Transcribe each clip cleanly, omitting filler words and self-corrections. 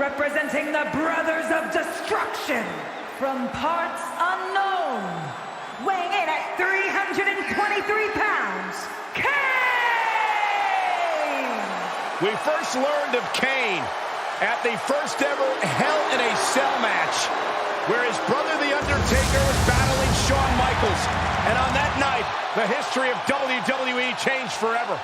representing the Brothers of Destruction, from parts unknown, weighing in at 323 pounds, Kane! We first learned of Kane at the first ever Hell in a Cell match, where his brother, the Undertaker, was battling Shawn Michaels. And on that night, the history of WWE changed forever.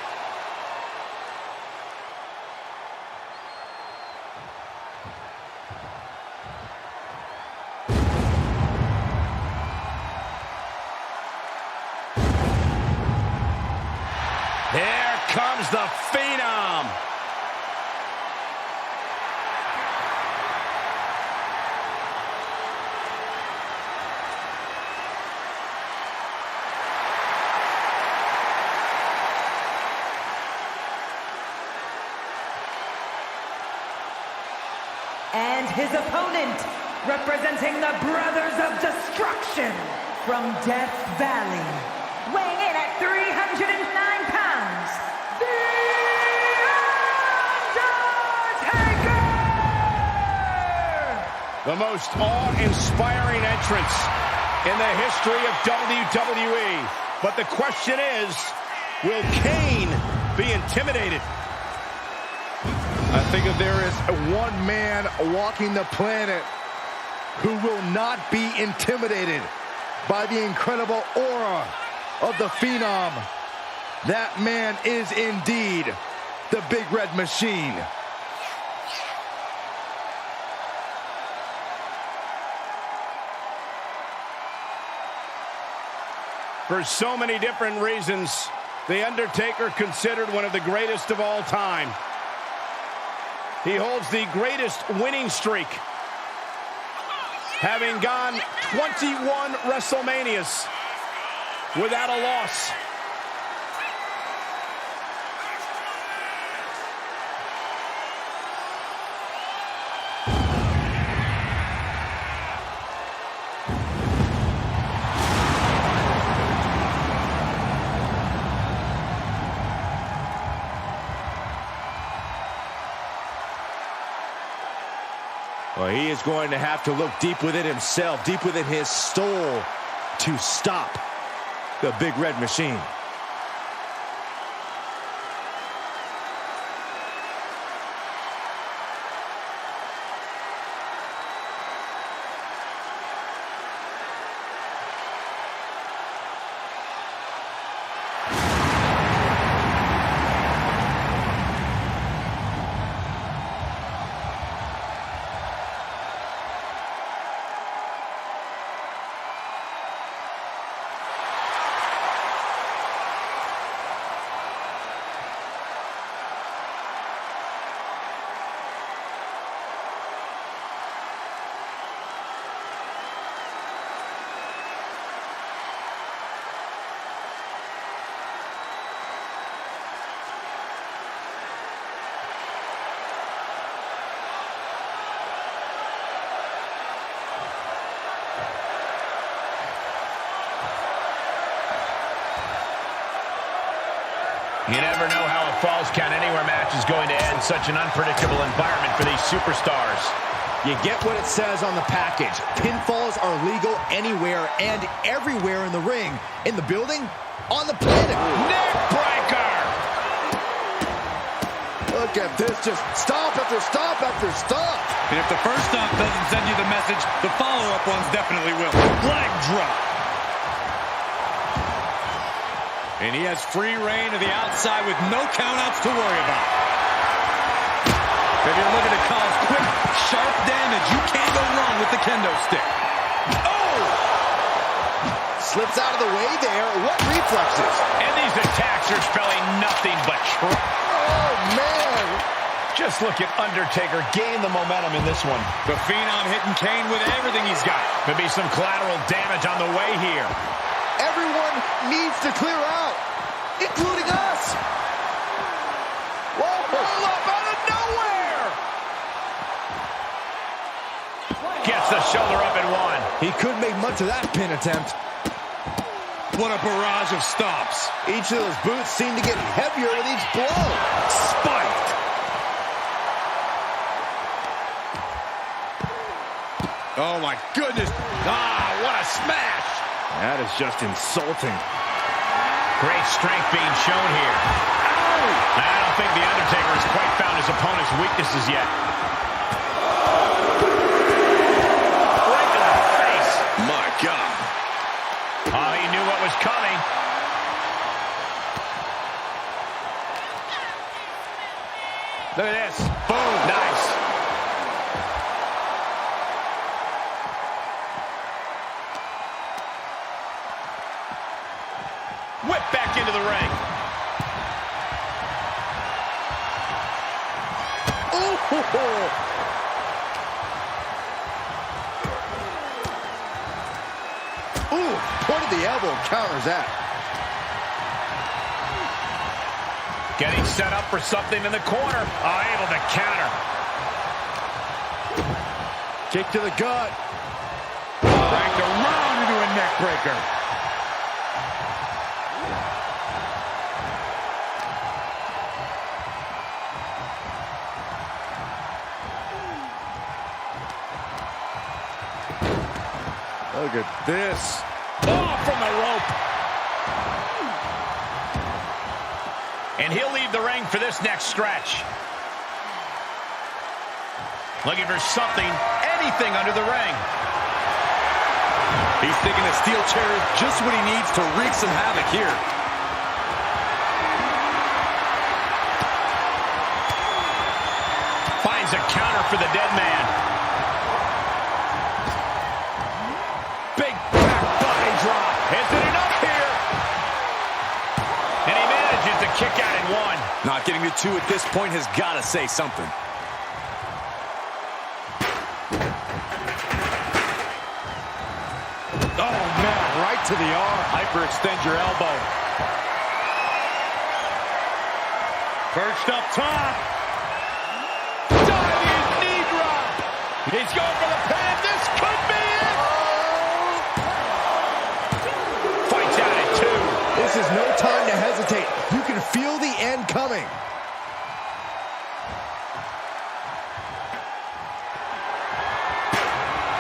There comes the Phenom. And his opponent, representing the Brothers of Destruction, from Death Valley, weighing in at 309 pounds, The Undertaker! The most awe-inspiring entrance in the history of WWE. But the question is, will Kane be intimidated? I think if there is one man walking the planet who will not be intimidated by the incredible aura of the Phenom, that man is indeed the Big Red Machine. For so many different reasons, The Undertaker considered one of the greatest of all time. He holds the greatest winning streak, having gone 21 WrestleManias without a loss. Well, he is going to have to look deep within himself, deep within his soul, to stop the Big Red Machine. You never know how a Falls Count Anywhere match is going to end. Such an unpredictable environment for these superstars. You get what it says on the package. Pinfalls are legal anywhere and everywhere in the ring. In the building, on the planet. Neck breaker! Look at this, just stop after stop after stop. And if the first stop doesn't send you the message, the follow-up ones definitely will. Leg drop. And he has free reign to the outside with no countouts to worry about. If you're looking to cause quick, sharp damage, you can't go wrong with the kendo stick. Oh! Slips out of the way there. What reflexes? And these attacks are spelling nothing but trouble. Oh, man. Just look at Undertaker gain the momentum in this one. The Phenom hitting Kane with everything he's got. Could be some collateral damage on the way here. Everyone needs to clear out, including us. Whoa, roll up out of nowhere. Gets the shoulder up and one. He couldn't make much of that pin attempt. What a barrage of stops. Each of those boots seem to get heavier with each blow. Spiked. Oh, my goodness. Ah, what a smash. That is just insulting. Great strength being shown here. I don't think The Undertaker has quite found his opponent's weaknesses yet. Right to the face. My God. Oh, he knew what was coming. Look at this. Boom. Nice. Whip back into the ring. Ooh, point of the elbow counters that. Getting set up for something in the corner. Oh, able to counter. Kick to the gut. Cranked around into a neck breaker. Look at this. Oh, from the rope. And he'll leave the ring for this next stretch. Looking for something, anything under the ring. He's thinking a steel chair is just what he needs to wreak some havoc here. Finds a counter for the dead man. Big back body drop. Isn't enough here. And he manages to kick out in one. Not getting to two at this point has got to say something. Oh, man, right to the arm. Hyperextend your elbow. Perched up top. Diving knee drop. He's going for the pin. This could be it. Fights out at 2. This is no time to hesitate. You can feel the end coming.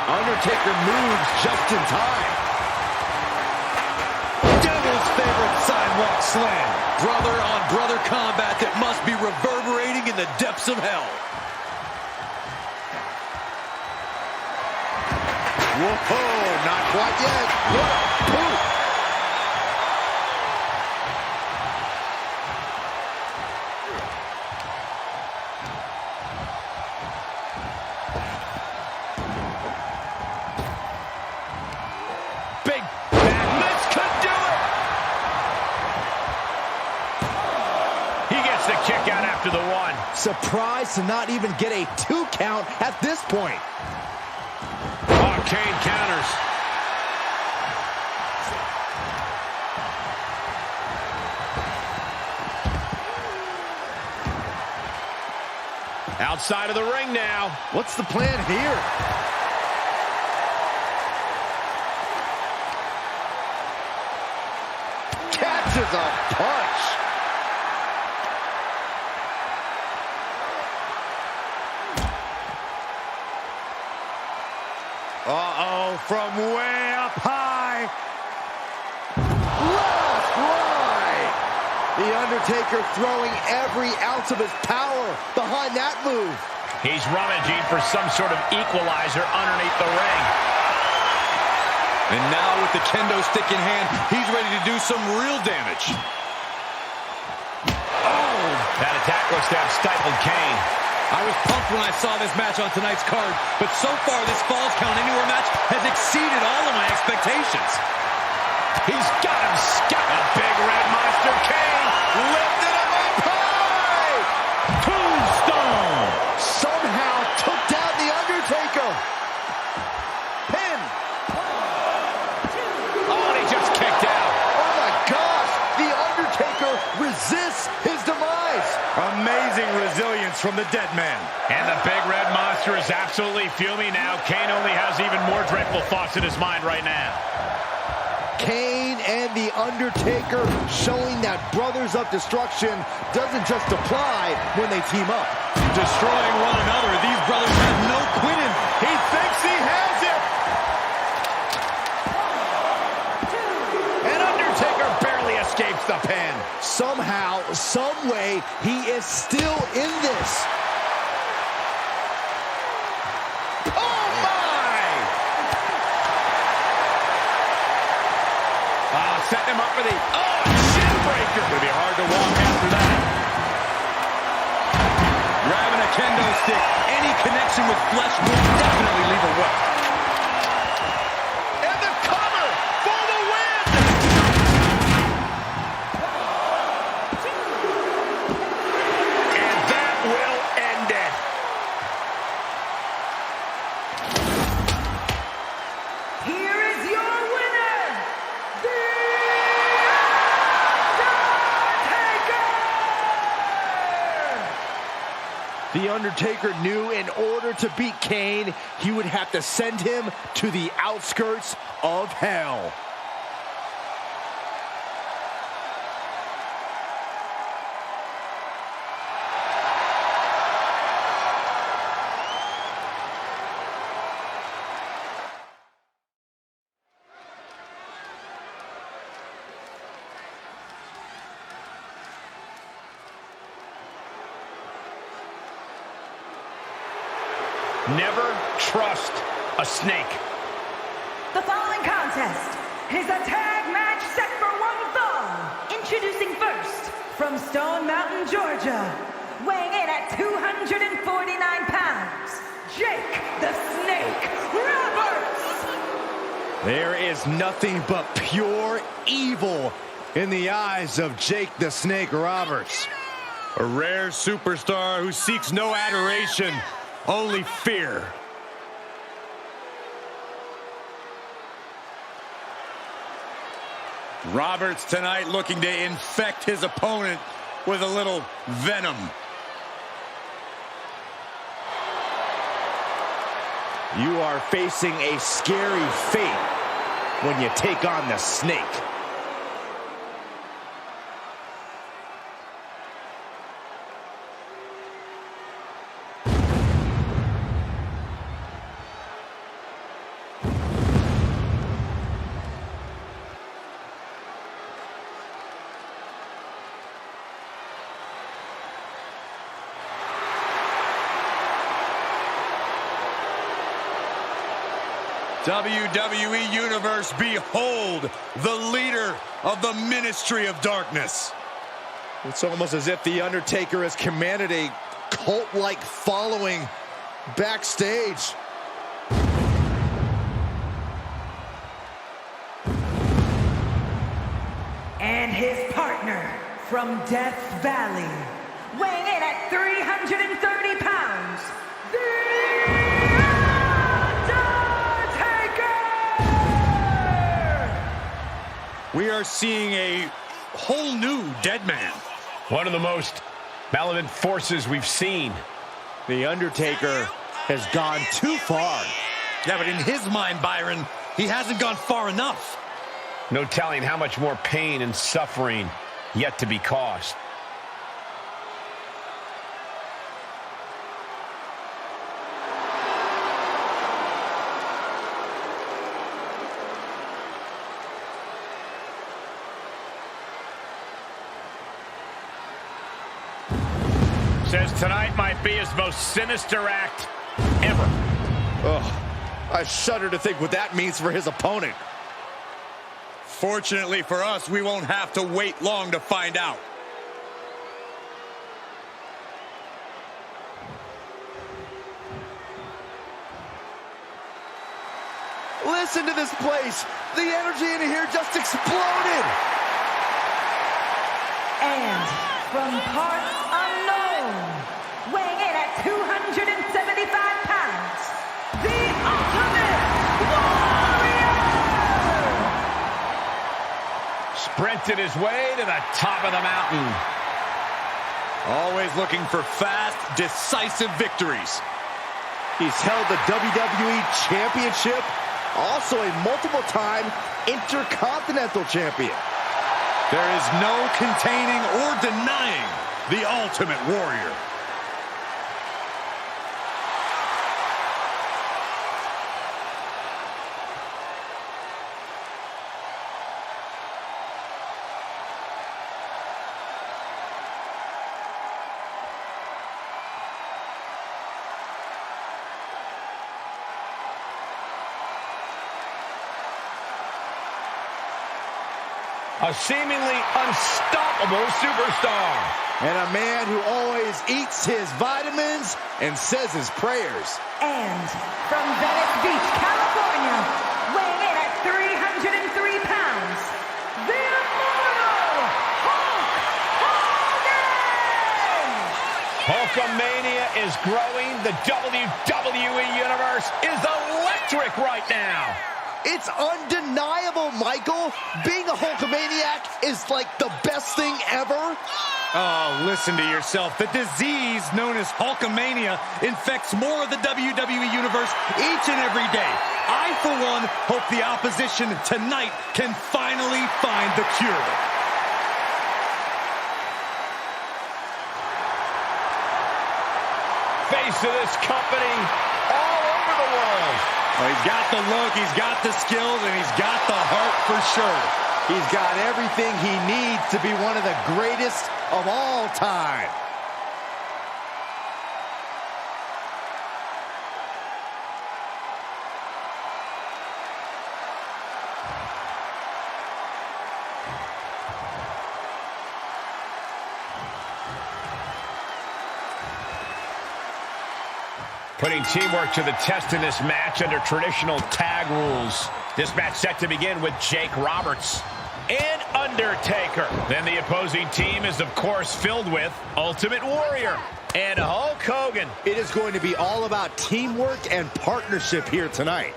Undertaker moves just in time. Devil's favorite sidewalk slam. Brother-on-brother combat that must be reverberating in the depths of hell. Whoa, not quite yet. Whoa. Big back. This could do it. He gets the kick out after the 1. Surprised to not even get a 2 count at this point. Oh, Kane counters. Outside of the ring now. What's the plan here? Catches a punch. Uh-oh, from way up high. Left, right. The Undertaker throwing every ounce of his power behind that move. He's rummaging for some sort of equalizer underneath the ring. And now with the kendo stick in hand, he's ready to do some real damage. Oh! That attack looks to have stifled Kane. I was pumped when I saw this match on tonight's card, but so far this Falls Count Anywhere match has exceeded all of my expectations. He's got him scouted. A big red monster Kane lifted him up high. Tombstone. Somehow took down the Undertaker. Pin. Oh, and he just kicked out. Oh my gosh, the Undertaker resists his demise. Amazing resilience from the dead man. And the big red monster is absolutely fuming now. Kane only has even more dreadful thoughts in his mind right now. Kane and the Undertaker showing that Brothers of Destruction doesn't just apply when they team up. Destroying one another, these brothers have no quit in them. He thinks he has it. the pin. Somehow, some way, he is still in this. Oh, my! Setting him up for the, shin breaker. It'll be hard to walk after that. Grabbing a kendo stick. Any connection with flesh will definitely leave a welt. And the cover for the win! And that will end it. Here is your winner, The Undertaker! The Undertaker knew in order to beat Kane, he would have to send him to the outskirts of hell. Never trust a snake. The following contest is a tag match set for one fall. Introducing first, from Stone Mountain, Georgia, weighing in at 249 pounds, Jake the Snake Roberts. There is nothing but pure evil in the eyes of Jake the Snake Roberts. A rare superstar who seeks no adoration, only fear. Roberts tonight looking to infect his opponent with a little venom. You are facing a scary fate when you take on the Snake. WWE Universe, behold the leader of the Ministry of Darkness. It's almost as if The Undertaker has commanded a cult-like following backstage. And his partner from Death Valley, weighing in at 330 pounds, The Undertaker! We are seeing a whole new dead man. One of the most malevolent forces we've seen. The Undertaker has gone too far. Yeah, but in his mind, Byron, he hasn't gone far enough. No telling how much more pain and suffering yet to be caused. Says tonight might be his most sinister act ever. Oh, I shudder to think what that means for his opponent. Fortunately for us, we won't have to wait long to find out. Listen to this place. The energy in here just exploded. And from parts unknown, weighing in at 275 pounds, the Ultimate Warrior! Sprinted his way to the top of the mountain. Always looking for fast, decisive victories. He's held the WWE Championship, also a multiple-time Intercontinental Champion. There is no containing or denying the Ultimate Warrior. A seemingly unstoppable superstar. And a man who always eats his vitamins and says his prayers. And from Venice Beach, California, weighing in at 303 pounds, the immortal Hulk Hogan! Hulkamania is growing. The WWE Universe is electric right now. It's undeniable, Michael. Being a Hulkamaniac is like the best thing ever. Oh, listen to yourself. The disease known as Hulkamania infects more of the WWE Universe each and every day. I, for one, hope the opposition tonight can finally find the cure. Face of this company all over the world. Well, he's got the look, he's got the skills, and he's got the heart for sure. He's got everything he needs to be one of the greatest of all time. Putting teamwork to the test in this match under traditional tag rules. This match set to begin with Jake Roberts and Undertaker. Then the opposing team is, of course, filled with Ultimate Warrior and Hulk Hogan. It is going to be all about teamwork and partnership here tonight.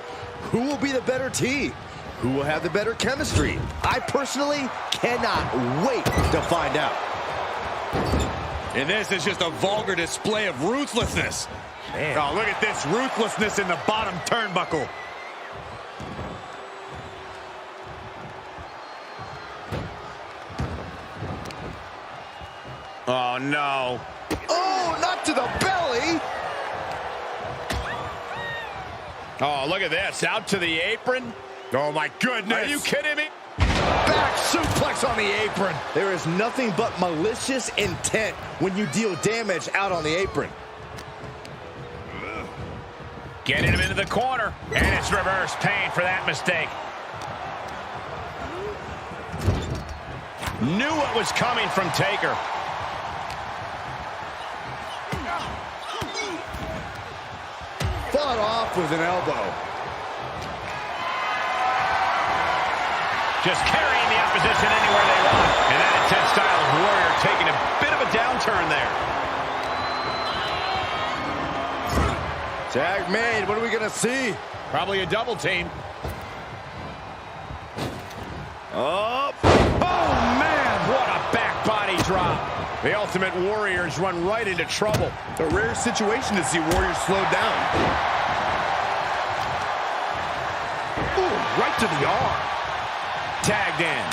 Who will be the better team? Who will have the better chemistry? I personally cannot wait to find out. And this is just a vulgar display of ruthlessness. Man. Oh, look at this ruthlessness in the bottom turnbuckle. Oh, no. Oh, not to the belly. Oh, look at this. Out to the apron. Oh, my goodness. Are you kidding me? Back suplex on the apron. There is nothing but malicious intent when you deal damage out on the apron. Getting him into the corner. And it's reverse pain for that mistake. Knew what was coming from Taker. Fought off with an elbow. Just carrying the opposition anywhere they want. And that intense style of Warrior taking a bit of a downturn there. Tag made. What are we going to see? Probably a double team. Up. Oh, man. What a back body drop. The Ultimate Warriors run right into trouble. A rare situation to see Warriors slowed down. Ooh, right to the arm. Tagged in.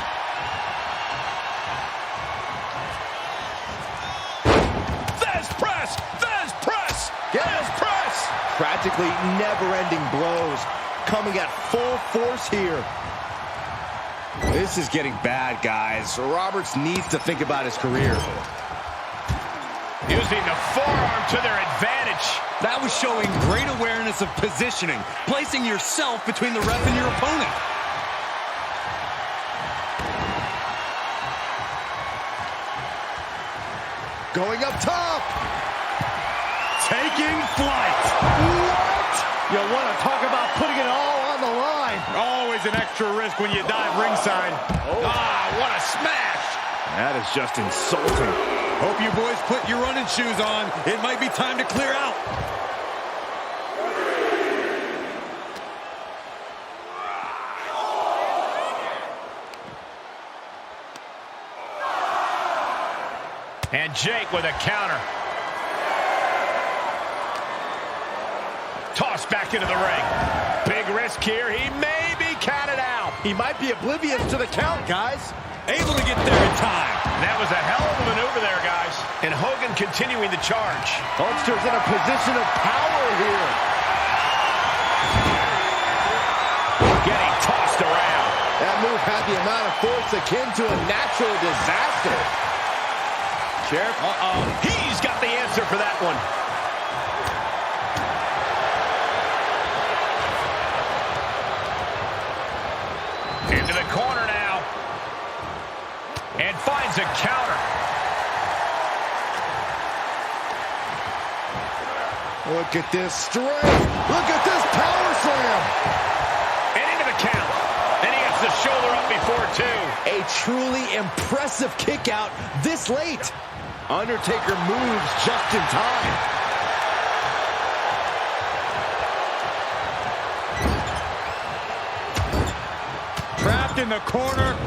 Fez press! Fez press! Fez press! Practically never-ending blows coming at full force here. This is getting bad, guys. Roberts needs to think about his career. Using the forearm to their advantage. That was showing great awareness of positioning, placing yourself between the ref and your opponent. Going up top. Taking flight. What? You want to talk about putting it all on the line. Always an extra risk when you dive ringside. Oh. Ah, what a smash! That is just insulting. Hope you boys put your running shoes on. It might be time to clear out. And Jake with a counter. Tossed back into the ring. Big risk here. He may be counted out. He might be oblivious to the count, guys. Able to get there in time. That was a hell of a maneuver there, guys. And Hogan continuing the charge. Hulkster's in a position of power here. Getting tossed around. That move had the amount of force akin to a natural disaster. Sheriff. Uh-oh. He's got the answer for that one. Into the corner now. finds a counter. Look at this strength. Look at this power slam. And into the count. And he gets the shoulder up before two. A truly impressive kick out this late. Undertaker moves just in time. Trapped in the corner.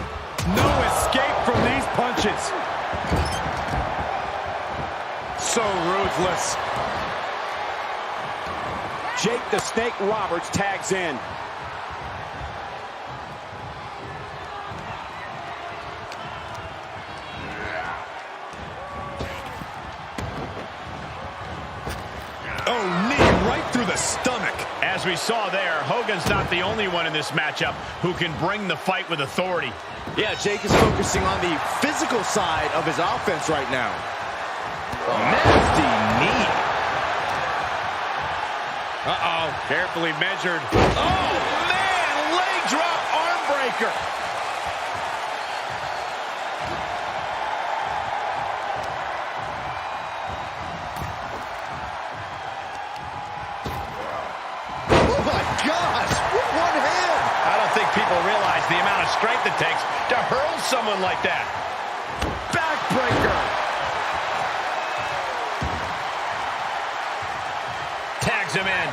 No escape from these punches. So ruthless. Jake the Snake Roberts tags in. Oh, knee right through the stomach. As we saw there, Hogan's not the only one in this matchup who can bring the fight with authority. Yeah, Jake is focusing on the physical side of his offense right now. Nasty knee. Uh-oh, carefully measured. Oh, man, leg drop arm breaker. Oh, my gosh. With one hand. I don't think people realize the amount of strength it takes to hurl someone like that. Backbreaker. Tags him in.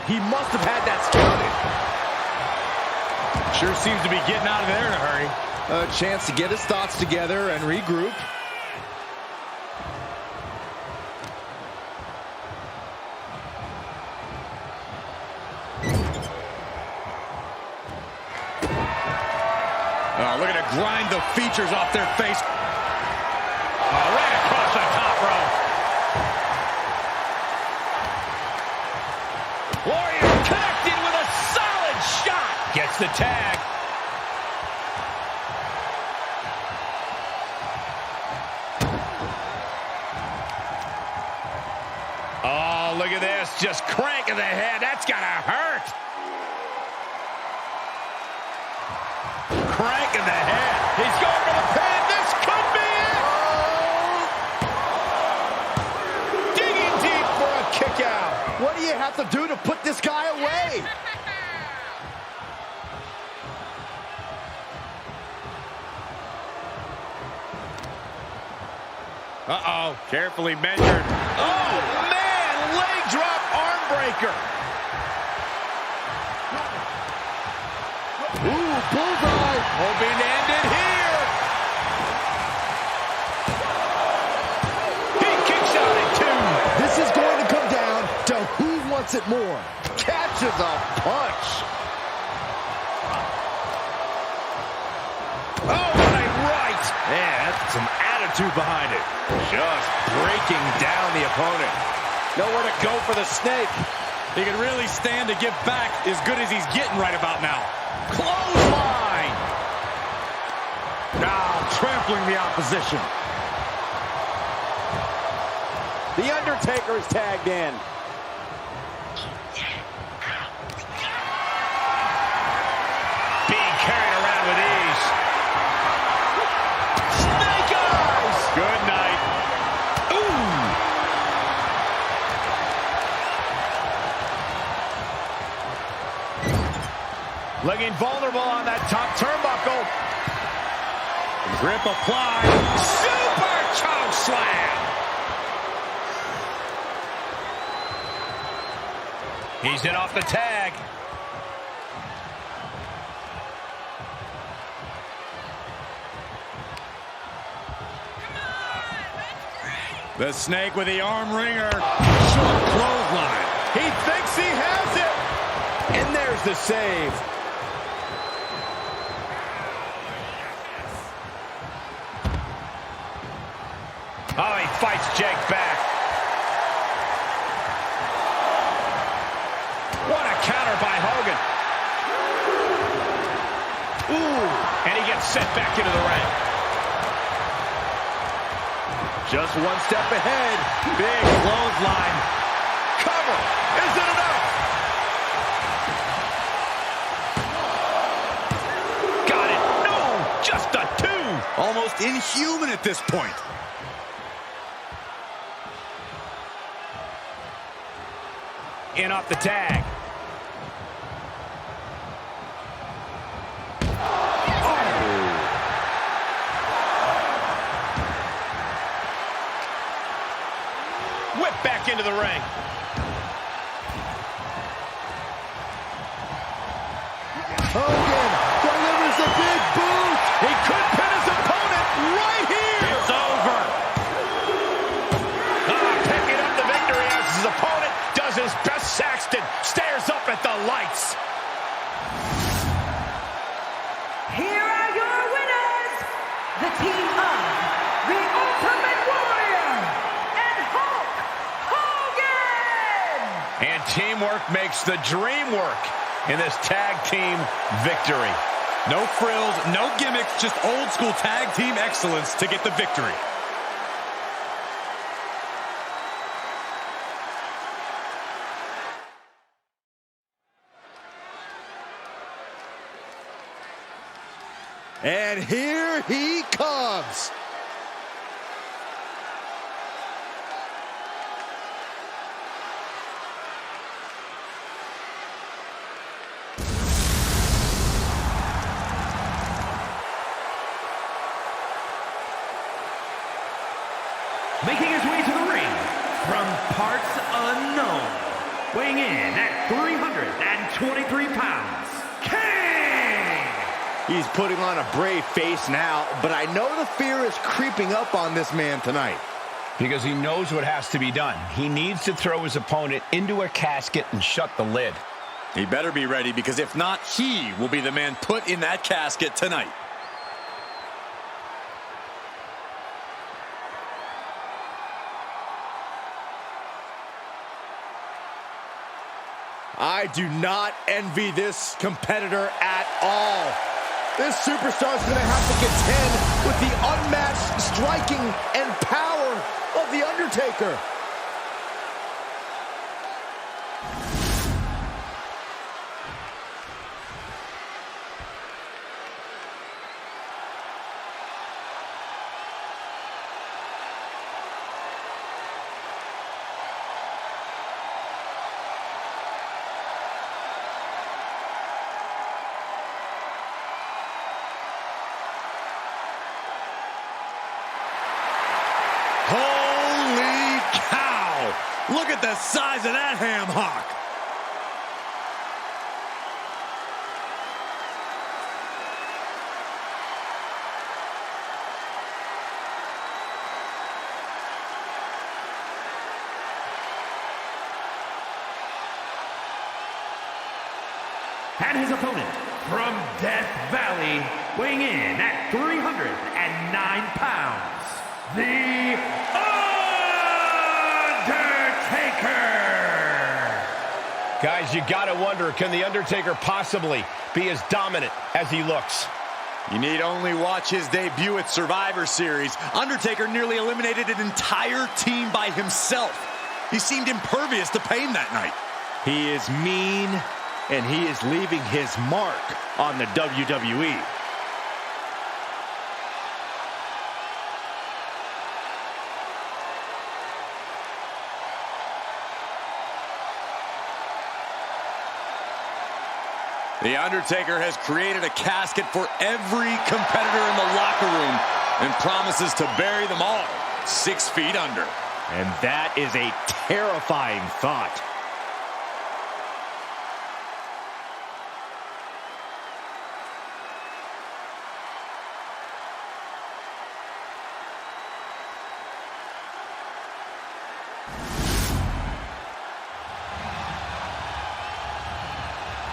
He must have had that scouted. Sure seems to be getting out of there in a hurry. A chance to get his thoughts together and regroup. Oh, look at it grind the features off their face. Oh, right across the top row. Warrior connected with a solid shot. Gets the tag. Oh, look at this. Just cranking the head. That's gotta hurt. Cranking the head. He's going for the pin. This could be it. Digging deep for a kick out. What do you have to do to put this guy away? Uh-oh, carefully measured. Oh, man, leg drop arm breaker. Ooh, bullseye. Hoping to end it here. He kicks out at two. This is going to come down to who wants it more. Catches a punch. Oh, what a right. Man, that's some attitude behind it. Just breaking down the opponent. Nowhere to go for the snake. He can really stand to give back as good as he's getting right about now. Clothesline. Now trampling the opposition. The Undertaker is tagged in. Being carried around with ease. Snake eyes. Good night. Ooh. Looking vulnerable on that top turnbuckle. Grip applied. Super choke slam. He's in off the tag. The snake with the arm wringer. Short clothesline. He thinks he has it. And there's the save. Oh, he fights Jake back. What a counter by Hogan. Ooh, and he gets sent back into the ring. Just one step ahead. Big clothesline. Cover. cover. Is it enough? Got it. No, just a 2. Almost inhuman at this point. In off the tag. Whip back into the ring. Hogan delivers a big boot. He could pin his opponent right here. It's over. Picking up the victory as his opponent does his best. Saxton stares up at the lights. Here are your winners, the team of the Ultimate Warrior and Hulk Hogan! And teamwork makes the dream work in this tag team victory. No frills, no gimmicks, just old school tag team excellence to get the victory. And here he comes. Making his way to the ring from parts unknown, weighing in at 323 pounds, King! He's putting on a brave face now, but I know the fear is creeping up on this man tonight. Because he knows what has to be done. He needs to throw his opponent into a casket and shut the lid. He better be ready, because if not, he will be the man put in that casket tonight. I do not envy this competitor at all. This superstar is going to have to contend with the unmatched striking and power of The Undertaker. Holy cow! Look at the size of that ham hock. And his opponent from Death Valley, weighing in at 309 pounds, The Undertaker! Guys, you gotta wonder, can The Undertaker possibly be as dominant as he looks? You need only watch his debut at Survivor Series. Undertaker nearly eliminated an entire team by himself. He seemed impervious to pain that night. He is mean, and he is leaving his mark on the WWE. The Undertaker has created a casket for every competitor in the locker room and promises to bury them all 6 feet under. And that is a terrifying thought.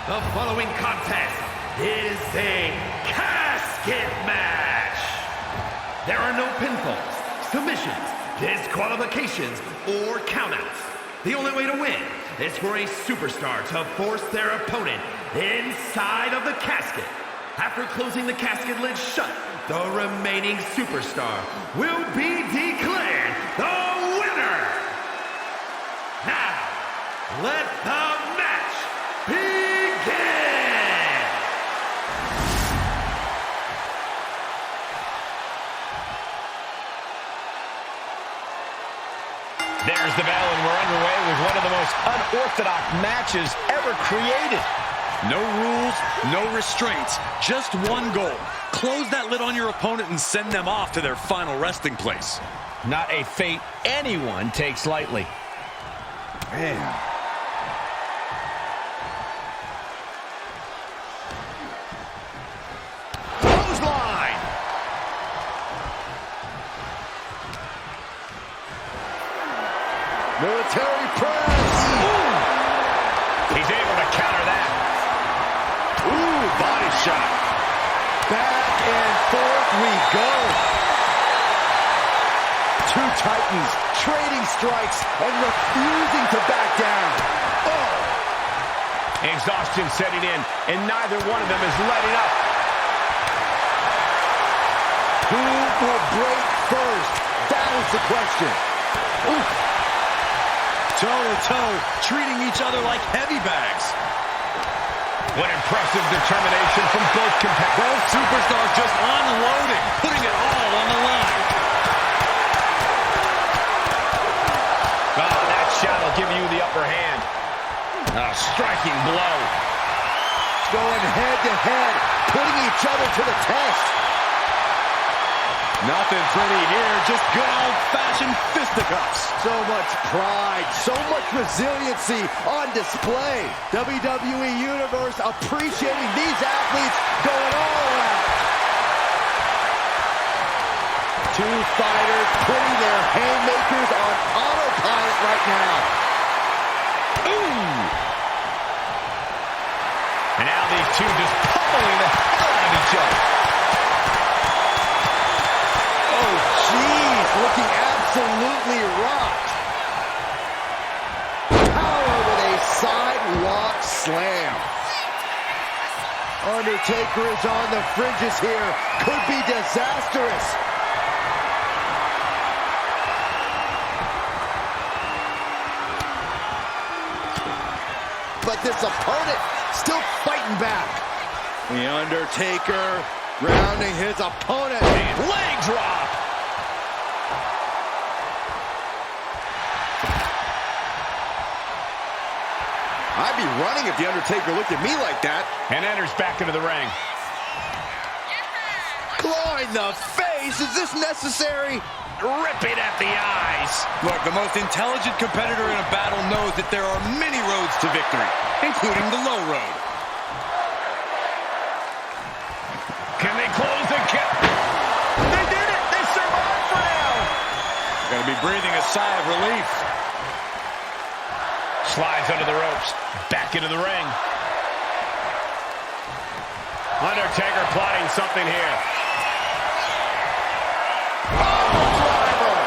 The following contest is a casket match. There are no pinfalls, submissions, disqualifications, or countouts. The only way to win is for a superstar to force their opponent inside of the casket. After closing the casket lid shut, the remaining superstar will be declared the winner. Now, Let the match begin! There's the bell, and we're underway with one of the most unorthodox matches ever created. No rules, no restraints, just one goal. Close that lid on your opponent and send them off to their final resting place. Not a fate anyone takes lightly. Man. Clothesline! Military press. Ooh. He's able to counter that. Ooh, body shot. Back and forth we go. Two titans trading strikes and refusing to back down. Oh. Exhaustion setting in, and neither one of them is letting up. Who will break first? That is the question. Ooh. Toe-to-toe, treating each other like heavy bags. What impressive determination from both competitors. Both superstars just unloading, putting it all on the line. Oh, that shot will give you the upper hand. A striking blow. Going head-to-head, putting each other to the test. Nothing pretty here, just good old-fashioned fisticuffs. So much pride, so much resiliency on display. WWE Universe appreciating these athletes going all out. Two fighters putting their haymakers on autopilot right now. Ooh! And now these two just pummeling the hell out of each other. Oh, jeez, looking absolutely rocked. Power with a sidewalk slam. Undertaker is on the fringes here. Could be disastrous. But this opponent still fighting back. The Undertaker grounding his opponent. And leg drop. I'd be running if the Undertaker looked at me like that. And enters back into the ring. Claw in the face. Is this necessary? Ripping at the eyes. Look, the most intelligent competitor in a battle knows that there are many roads to victory, including the low road. Can they close the gap? They did it! They survived for now! Gonna be breathing a sigh of relief. Slides under the ropes. Back into the ring. Undertaker plotting something here.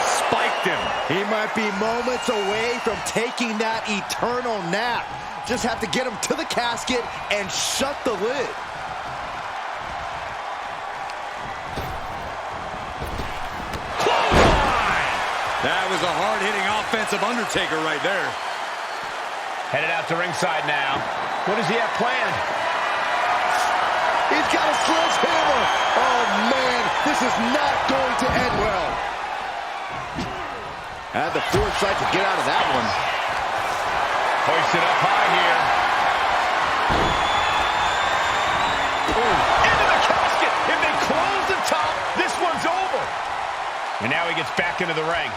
Spiked him. He might be moments away from taking that eternal nap. Just have to get him to the casket and shut the lid. That was a hard-hitting offensive Undertaker right there. Headed out to ringside now. What does he have planned? He's got a sledgehammer. Oh, man, this is not going to end well. Had the foresight to get out of that one. Hoisted up high here. Ooh, into the casket. If they close the top, this one's over. And now he gets back into the ring.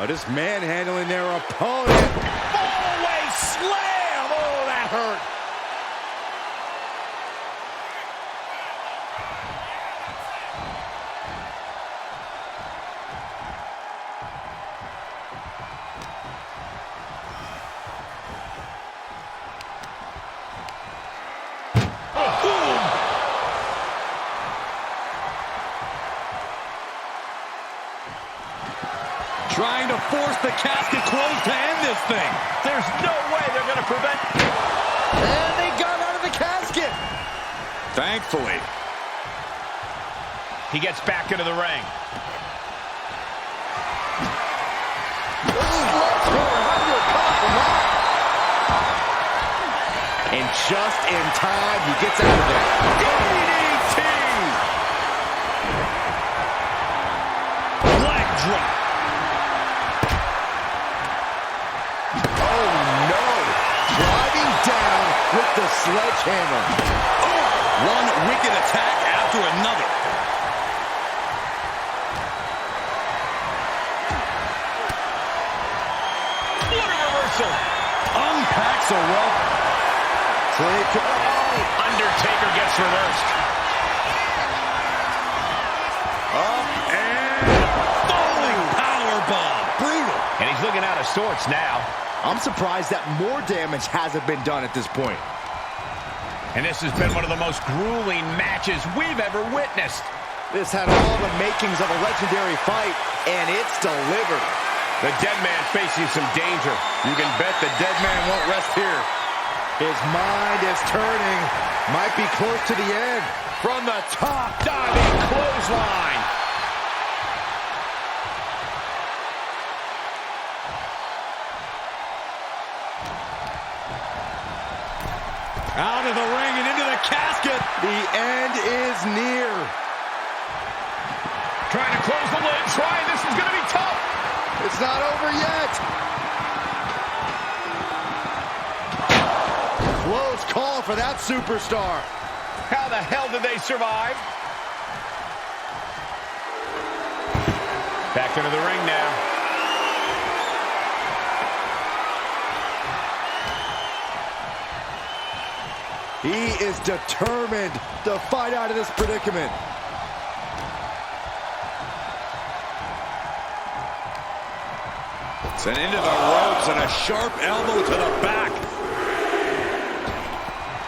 Just manhandling their opponent. Fallaway slam! Oh, that hurt. Trying to force the casket closed to end this thing. There's no way they're going to prevent. And they got out of the casket. Thankfully. He gets back into the ring. And just in time, he gets out of there. DDT! Leg drop. Oh, no. Driving down with the sledgehammer. Oh, one wicked attack after another. What a reversal! Unpacks a rope. Undertaker gets reversed. Up and falling powerbomb. Brutal. And he's looking out of sorts now. I'm surprised that more damage hasn't been done at this point. And this has been one of the most grueling matches we've ever witnessed. This had all the makings of a legendary fight, and it's delivered. The dead man facing some danger. You can bet the dead man won't rest here. His mind is turning. Might be close to the end. From the top, diving clothesline. Out of the ring and into the casket. The end is near. Trying to close the lid. This is going to be tough. It's not over yet. Close call for that superstar. How the hell did they survive? Back into the ring now. He is determined to fight out of this predicament. Sent into the ropes and a sharp elbow to the back.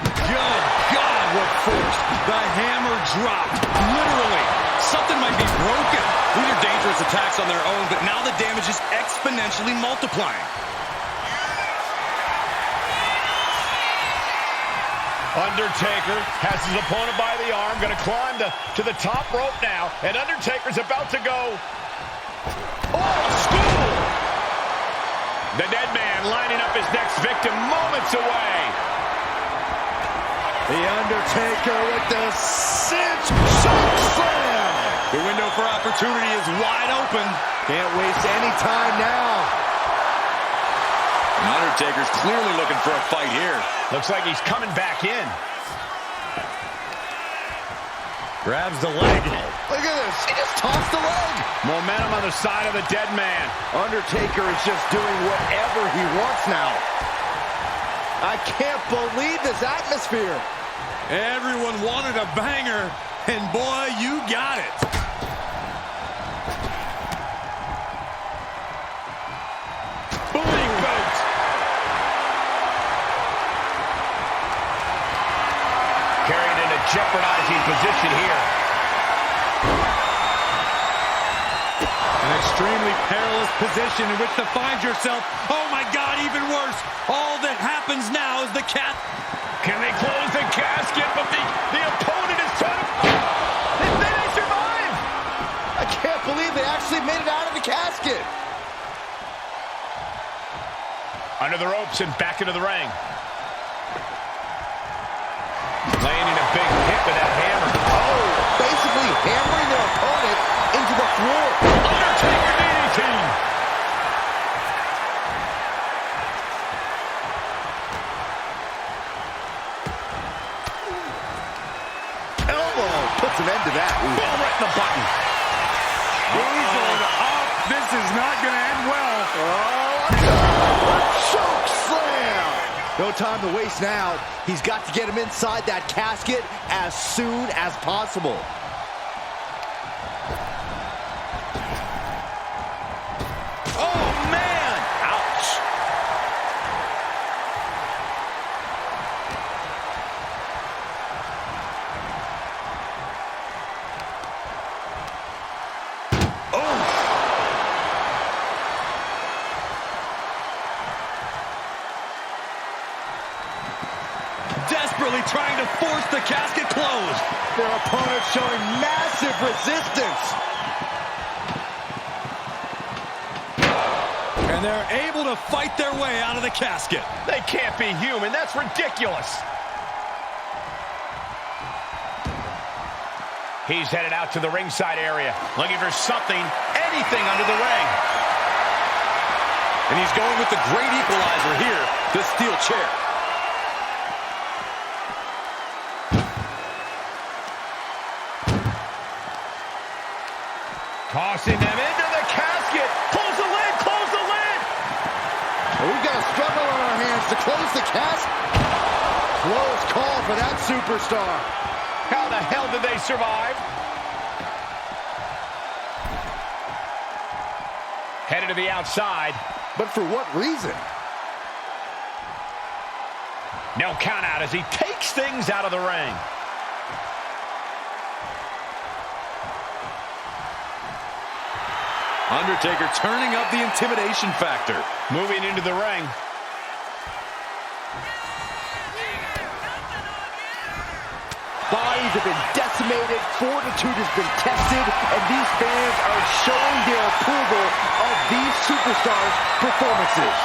Good God, what force. The hammer dropped. Literally. Something might be broken. These are dangerous attacks on their own, but now the damage is exponentially multiplying. Undertaker has his opponent by the arm, going to climb to the top rope now, and Undertaker's about to go. Old school! The dead man lining up his next victim moments away. The Undertaker with the cinch choke slam. The window for opportunity is wide open. Can't waste any time now. And Undertaker's clearly looking for a fight here. Looks like he's coming back in. Grabs the leg. Look at this. He just tossed the leg. Momentum on the side of the dead man. Undertaker is just doing whatever he wants now. I can't believe this atmosphere. Everyone wanted a banger, and boy, you got it. Booting boot. Carried in a jeopardizing position here. An extremely perilous position in which to find yourself. Oh my God, even worse. All that happens now is the cat. Can they close the casket? But the opponent is trying to... They survive! I can't believe they actually made it out of the casket. Under the ropes and back into the ring. Landing a big hit with that hammer. Oh, basically hammering their opponent into the floor. Undertaker DDT. Elbow puts an end to that. Boom, right in the button. He's going up. This is not going to end well. Choke slam. No time to waste now. He's got to get him inside that casket as soon as possible. Oh, man. Ouch. desperately trying to force the casket closed. Their opponent showing massive resistance. And they're able to fight their way out of the casket. They can't be human. That's ridiculous. He's headed out to the ringside area, looking for something, anything under the ring. And he's going with the great equalizer here, the steel chair. Tossing them into the casket. Close the lid, close the lid. We've got a struggle on our hands to close the casket. Close call for that superstar. How the hell did they survive? Headed to the outside. But for what reason? No count out as he takes things out of the ring. Undertaker turning up the intimidation factor. Moving into the ring. Bodies have been decimated, fortitude has been tested, and these fans are showing their approval of these superstars' performances.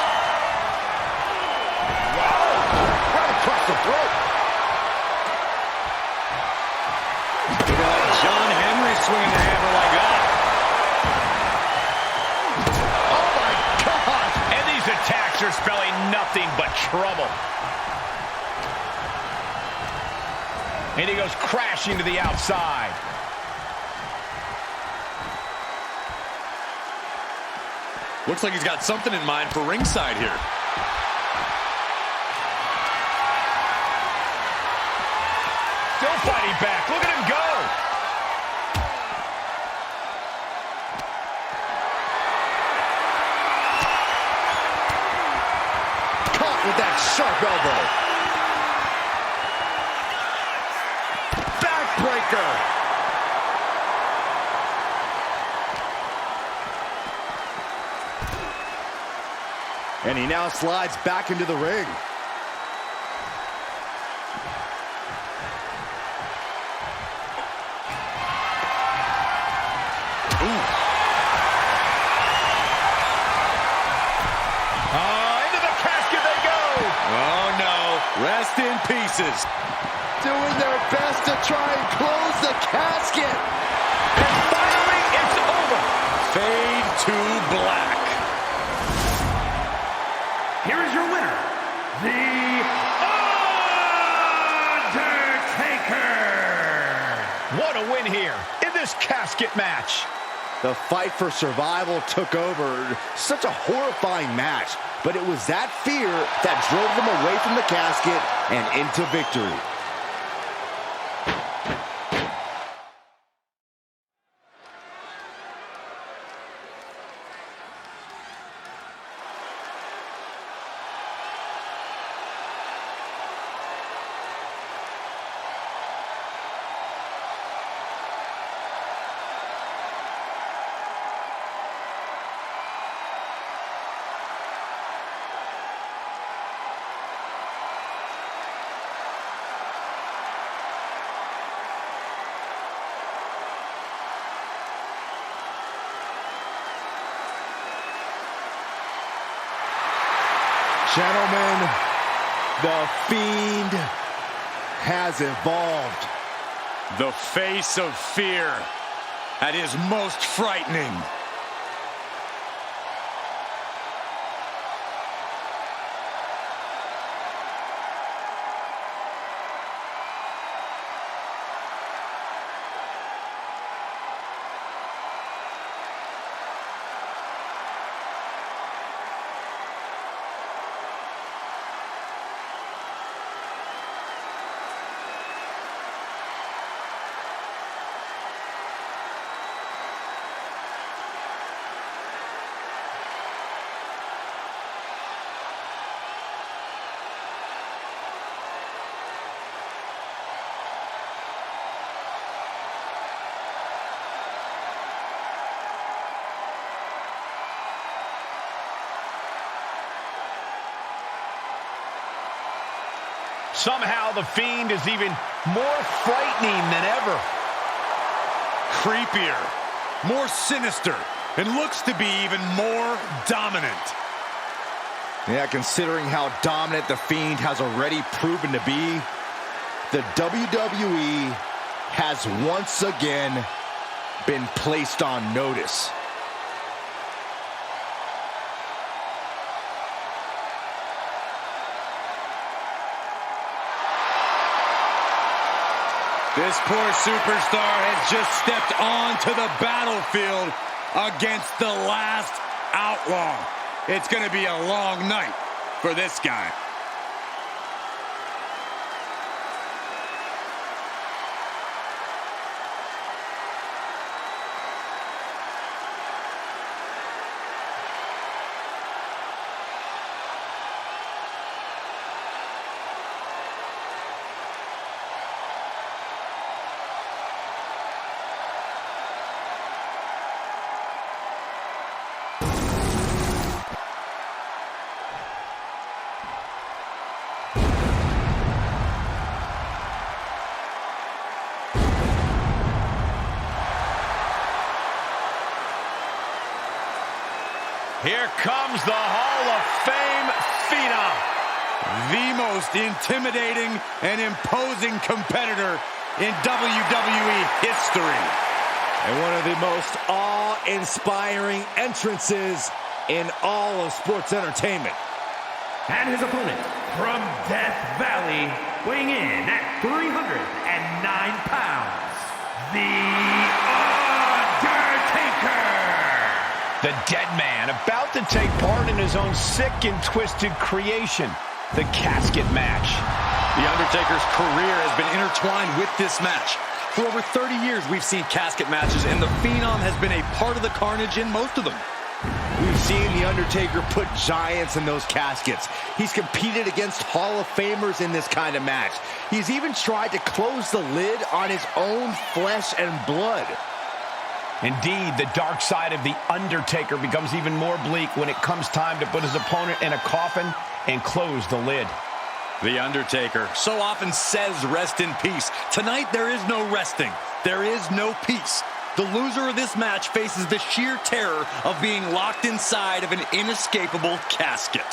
Wow! Right across the throat. Look at John Henry swinging the hammer like that. Oh my God! And these attacks are spelling nothing but trouble. And he goes crashing to the outside. Looks like he's got something in mind for ringside here. Still fighting back. Look at him go. Caught with that sharp elbow. Backbreaker. And he now slides back into the ring. Into the casket they go. Oh no, rest in pieces. Doing their best to try and close the casket. And finally, it's over. Fade to black. Here is your winner, The Undertaker. What a win here in this casket match. The fight for survival took over. Such a horrifying match, but it was that fear that drove them away from the casket and into victory. Gentlemen, the Fiend has evolved. The face of fear at his most frightening. Somehow the Fiend is even more frightening than ever. Creepier, more sinister, and looks to be even more dominant. Yeah, considering how dominant the Fiend has already proven to be, the WWE has once again been placed on notice. This poor superstar has just stepped onto the battlefield against the last outlaw. It's going to be a long night for this guy. Here comes the Hall of Fame phenom. The most intimidating and imposing competitor in WWE history. And one of the most awe-inspiring entrances in all of sports entertainment. And his opponent from Death Valley, weighing in at 309 pounds, the Undertaker. The dead man about to take part in his own sick and twisted creation, the casket match. The Undertaker's career has been intertwined with this match. For over 30 years, we've seen casket matches, and the Phenom has been a part of the carnage in most of them. We've seen The Undertaker put giants in those caskets. He's competed against Hall of Famers in this kind of match. He's even tried to close the lid on his own flesh and blood. Indeed, the dark side of The Undertaker becomes even more bleak when it comes time to put his opponent in a coffin and close the lid. The Undertaker so often says rest in peace. Tonight, there is no resting. There is no peace. The loser of this match faces the sheer terror of being locked inside of an inescapable casket.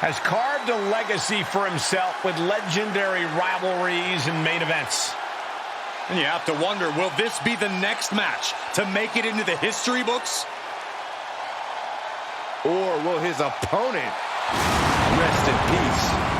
Has carved a legacy for himself with legendary rivalries and main events. And you have to wonder, will this be the next match to make it into the history books? Or will his opponent rest in peace?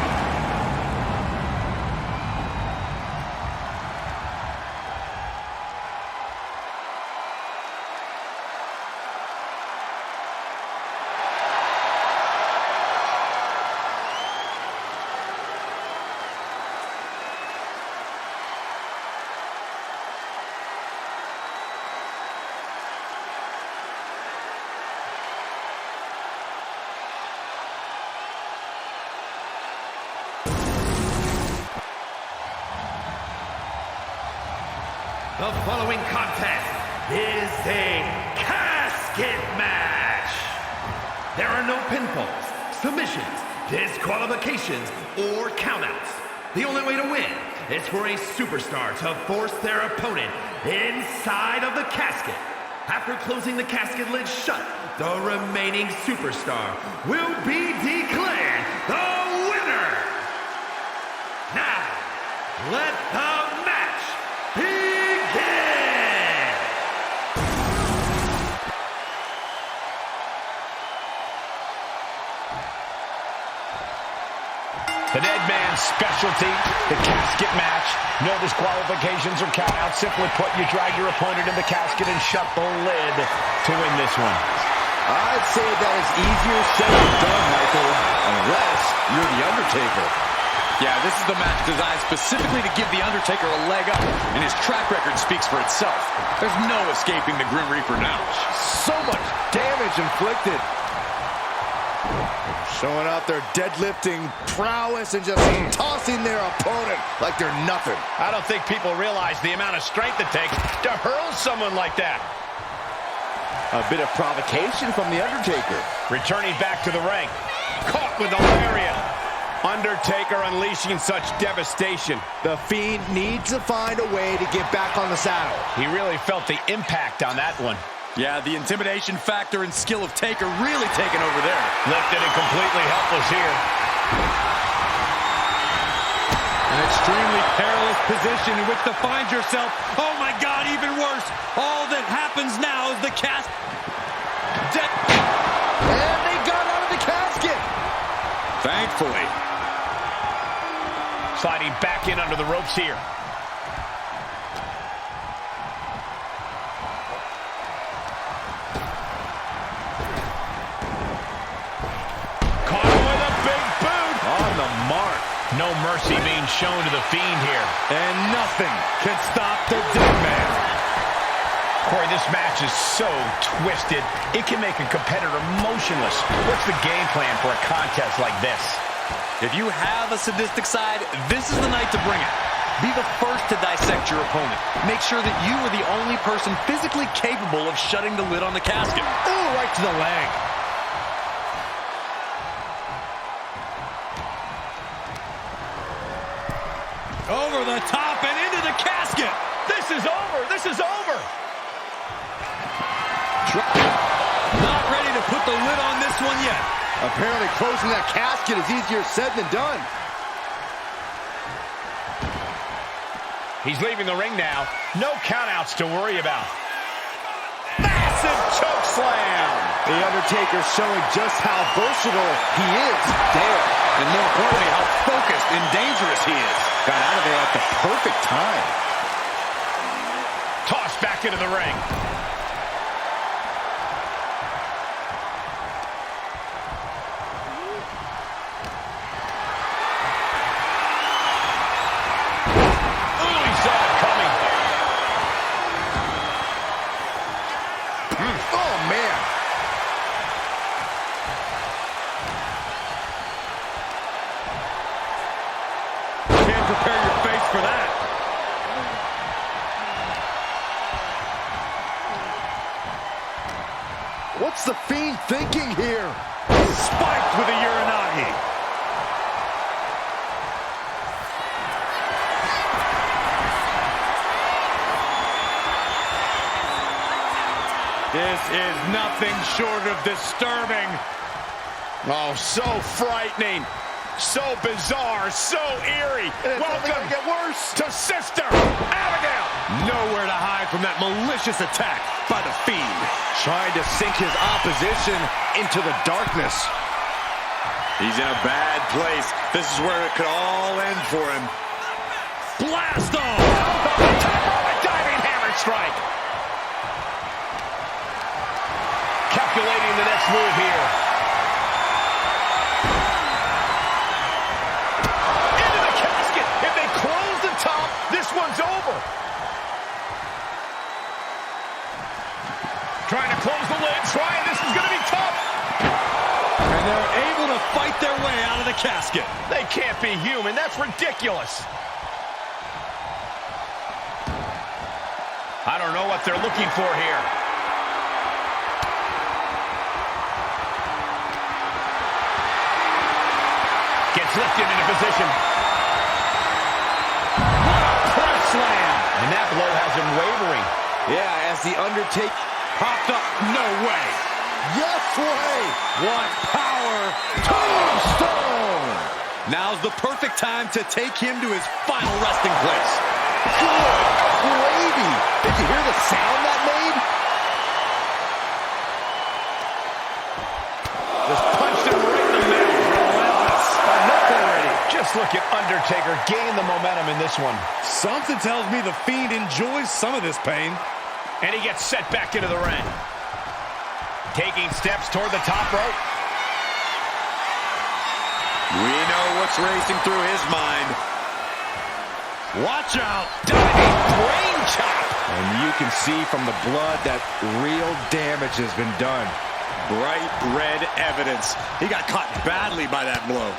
The following contest is a casket match. There are no pinfalls, submissions, disqualifications, or countouts. The only way to win is for a superstar to force their opponent inside of the casket. After closing the casket lid shut, the remaining superstar will be declared the winner. Now, let the match begin. The dead man's specialty, the casket match. No disqualifications or countouts. Simply put, you drag your opponent in the casket and shut the lid to win this one. I'd say that is easier said than done, Michael, unless you're the Undertaker. Yeah, this is the match designed specifically to give the Undertaker a leg up, and his track record speaks for itself. There's no escaping the Grim Reaper now. So much damage inflicted. Showing out their deadlifting prowess and just tossing their opponent like they're nothing. I don't think people realize the amount of strength it takes to hurl someone like that. A bit of provocation from the Undertaker. Returning back to the ring. Caught with a lariat. Undertaker unleashing such devastation. The Fiend needs to find a way to get back on the saddle. He really felt the impact on that one. Yeah, the intimidation factor and skill of Taker really taking over there. Lifted and completely helpless here. An extremely perilous position in which to find yourself. Oh my God, even worse. All that happens now is the cast. And they got out of the casket. Thankfully. Sliding back in under the ropes here. No mercy being shown to the Fiend here. And nothing can stop the dead man. Corey, this match is so twisted, it can make a competitor motionless. What's the game plan for a contest like this? If you have a sadistic side, this is the night to bring it. Be the first to dissect your opponent. Make sure that you are the only person physically capable of shutting the lid on the casket. Ooh, right to the leg. Over the top and into the casket. This is over. This is over. Not ready to put the lid on this one yet. Apparently closing that casket is easier said than done. He's leaving the ring now. No countouts to worry about. Massive choke slam. The Undertaker showing just how versatile he is there. And more importantly, how focused and dangerous he is. Got out of there at the perfect time. Tossed back into the ring. Ooh, he saw it coming. Oh, man. Prepare your face for that. What's the Fiend thinking here? Spiked with a Uranagi. This is nothing short of disturbing. Oh, so frightening. So bizarre, so eerie. Welcome get worse to Sister Abigail. Nowhere to hide from that malicious attack by the Fiend. Trying to sink his opposition into the darkness. He's in a bad place. This is where it could all end for him. Blast off! A diving hammer strike. Calculating the next move here. This one's over. Trying to close the lid. This is going to be tough. And they're able to fight their way out of the casket. They can't be human. That's ridiculous. I don't know what they're looking for here. Gets lifted into position. Slam. And that blow has him wavering. Yeah, as the Undertaker Popped up. No way. Yes way. What power. Tombstone. Now's the perfect time to take him to his final resting place. Good gravy. Did you hear the sound that made? Just punched him right in the middle. Relentless. Enough already. Just look at Undertaker gain the momentum in this one. Something tells me the Fiend enjoys some of this pain. And he gets set back into the ring. Taking steps toward the top rope. We know what's racing through his mind. Watch out. Diving brain chop. And you can see from the blood that real damage has been done. Bright red evidence. He got caught badly by that blow.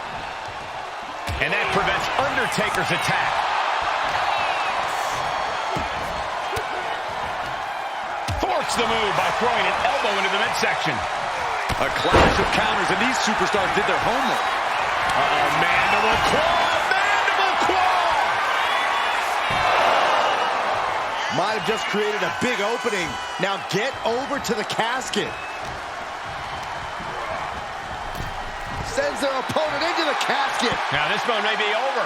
And that prevents Undertaker's attack. Thwarts the move by throwing an elbow into the midsection. A clash of counters, and these superstars did their homework. Uh-oh, mandible claw! Mandible claw! Might have just created a big opening. Now get over to the casket. Sends their opponent into the casket. Now this one may be over.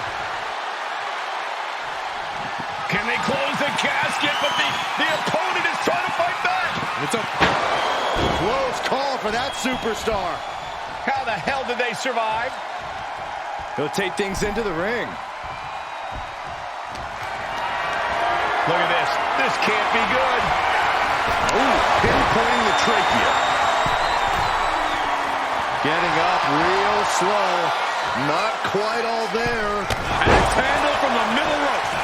Can they close the casket? But the opponent is trying to fight back. It's a close call for that superstar. How the hell did they survive? He'll take things into the ring. Look at this. This can't be good. ooh, pinpointing the trachea. Getting up real slow. Not quite all there. Axe handle from the middle rope.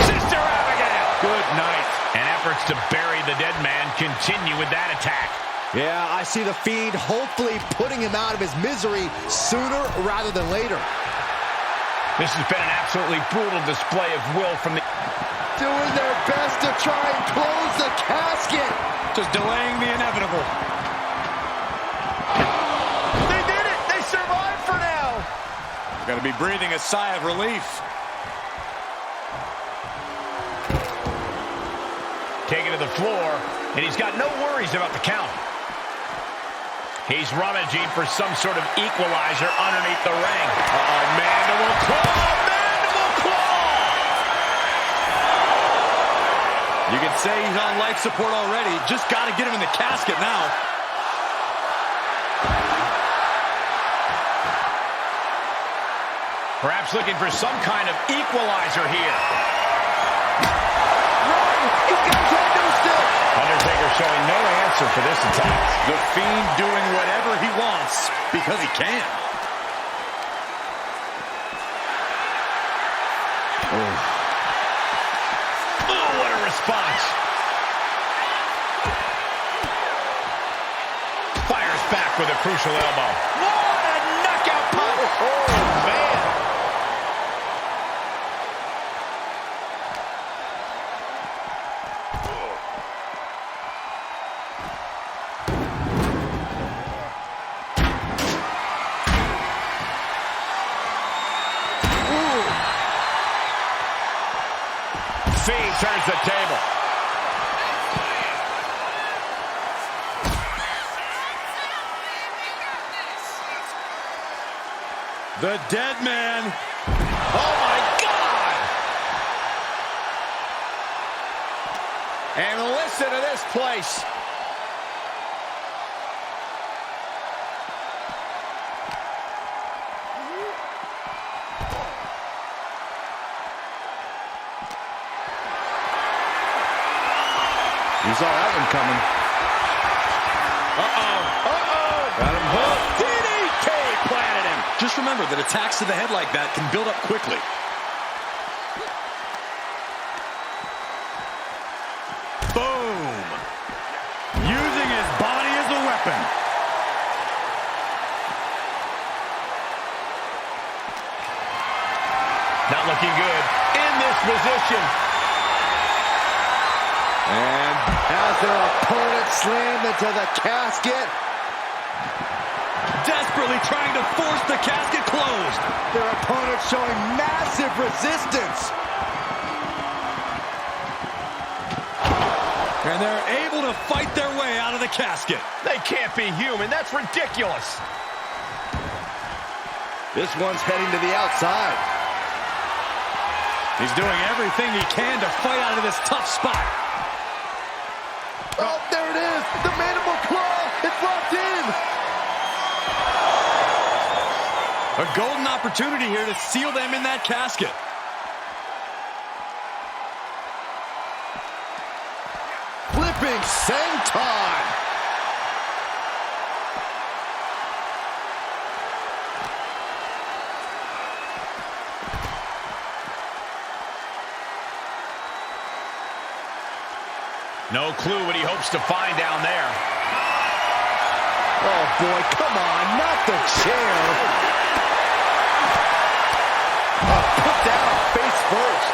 Sister Abigail. Good night. And efforts to bury the dead man continue with that attack. Yeah, I see the Fiend hopefully putting him out of his misery sooner rather than later. This has been an absolutely brutal display of will from the... Doing their best to try and close the casket. Just delaying the inevitable. They did it! They survived for now! Gotta be breathing a sigh of relief. Taken to the floor, and he's got no worries about the count. He's rummaging for some sort of equalizer underneath the ring. Uh-oh, mandible claw! Mandible claw! You can say he's on life support already. Just gotta get him in the casket now. Perhaps looking for some kind of equalizer here. Undertaker showing no answer for this attack. The Fiend doing whatever he wants because he can. Oh, what a response. Fires back with a crucial elbow. What a knockout punch. Oh, man. Fiend turns the table. The dead man. Oh, my God! And listen to this place. You saw that one coming. Got him hooked. DDT planted him. Just remember that attacks to the head like that can build up quickly. Boom. Using his body as a weapon. Not looking good in this position. And as their opponent slammed into the casket. Desperately trying to force the casket closed. Their opponent showing massive resistance. And they're able to fight their way out of the casket. They can't be human. That's ridiculous. This one's heading to the outside. He's doing everything he can to fight out of this tough spot. Oh, there it is. The mandible claw. It's locked in. A golden opportunity here to seal them in that casket. Flipping senton. No clue what he hopes to find down there. Oh, boy, come on, not the chair. Put down, face first.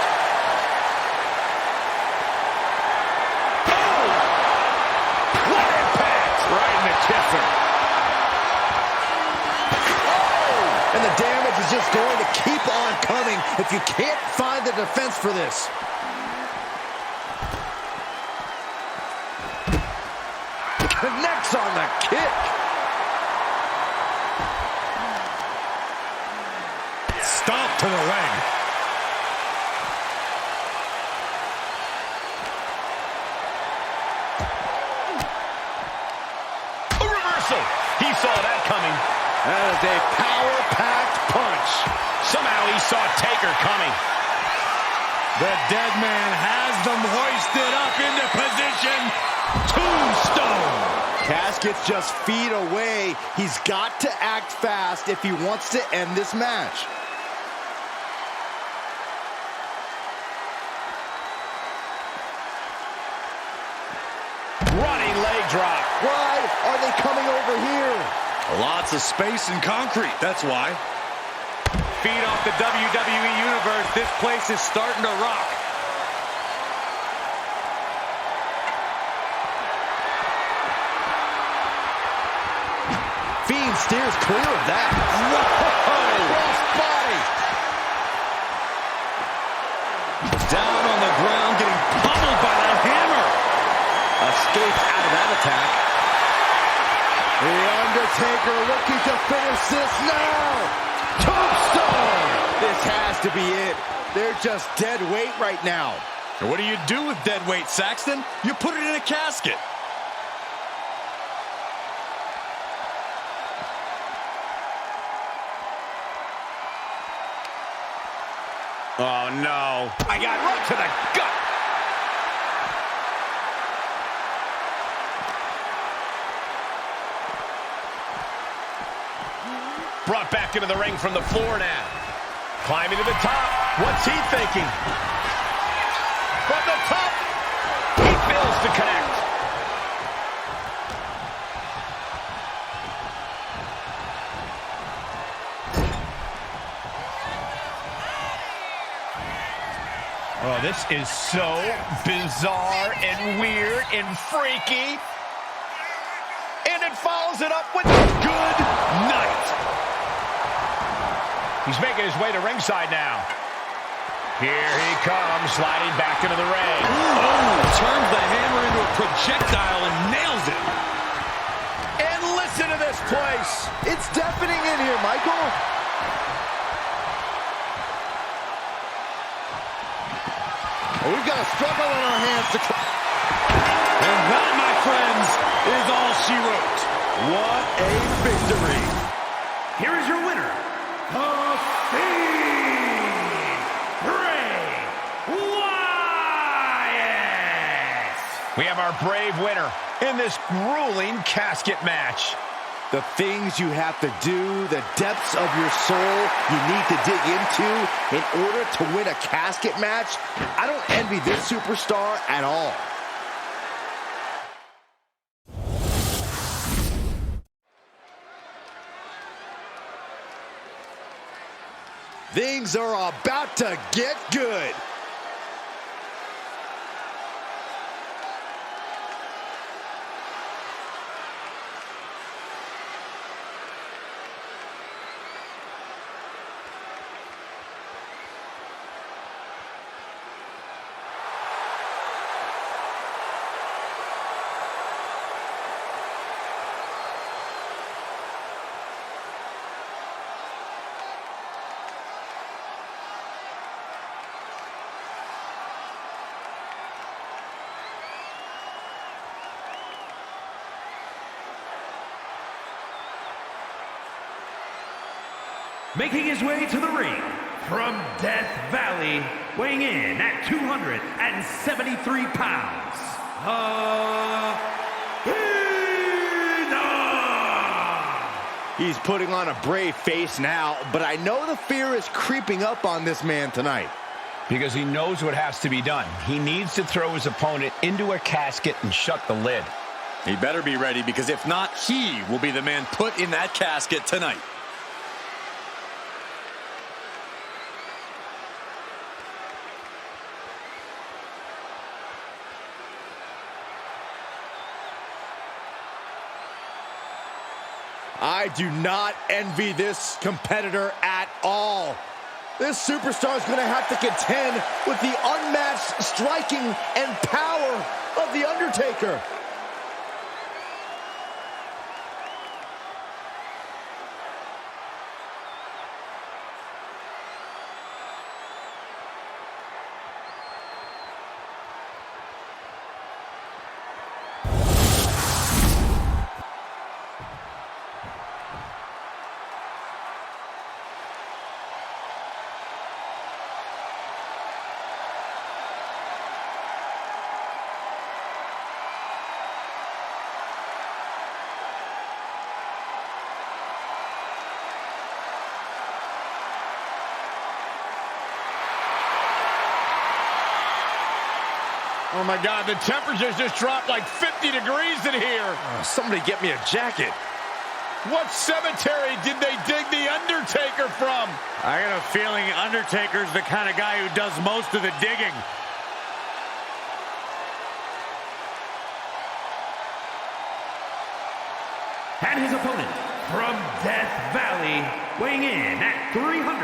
Oh! What impact! Right in the kisser. Oh! And the damage is just going to keep on coming if you can't find the defense for this. Connects on the kick. Stomp to the leg. A reversal. He saw that coming. That is a power-packed punch. Somehow he saw Taker coming. The dead man has them hoisted up into position. Tombstone. Casket's just feet away. He's got to act fast if he wants to end this match. Running leg drop. Why are they coming over here? Lots of space and concrete, that's why. Feed off the WWE Universe. This place is starting to rock. Fiend steers clear of that. Cross body. Down on the ground, getting pummeled by that hammer. Escapes out of that attack. The Undertaker looking to finish this now. Tombstone. This has to be it. They're just dead weight right now. And what do you do with dead weight, Saxton? You put it in a casket. Oh, no. I got right to the gut. Brought back into the ring from the floor now. Climbing to the top. What's he thinking? From the top. He fails to connect. Oh, this is so bizarre and weird and freaky. And it follows it up with a good night. He's making his way to ringside now. Here he comes, sliding back into the ring. Oh, turns the hammer into a projectile and nails it. And listen to this place. It's deafening in here, Michael. We've got a struggle on our hands to... And that, my friends, is all she wrote. What a victory. Here is your winner, the Fiend, Bray Wyatt. We have our brave winner in this grueling casket match. The things you have to do, the depths of your soul you need to dig into in order to win a casket match. I don't envy this superstar at all. Things are about to get good. Making his way to the ring from Death Valley, weighing in at 273 pounds, He's putting on a brave face now, but I know the fear is creeping up on this man tonight. Because he knows what has to be done. He needs to throw his opponent into a casket and shut the lid. He better be ready, because if not, he will be the man put in that casket tonight. I do not envy this competitor at all. This superstar is going to have to contend with the unmatched striking and power of The Undertaker. Oh my God, the temperature's just dropped like 50 degrees in here. Somebody get me a jacket. What cemetery did they dig The Undertaker from? I got a feeling Undertaker's the kind of guy who does most of the digging. And his opponent from Death Valley, weighing in at 309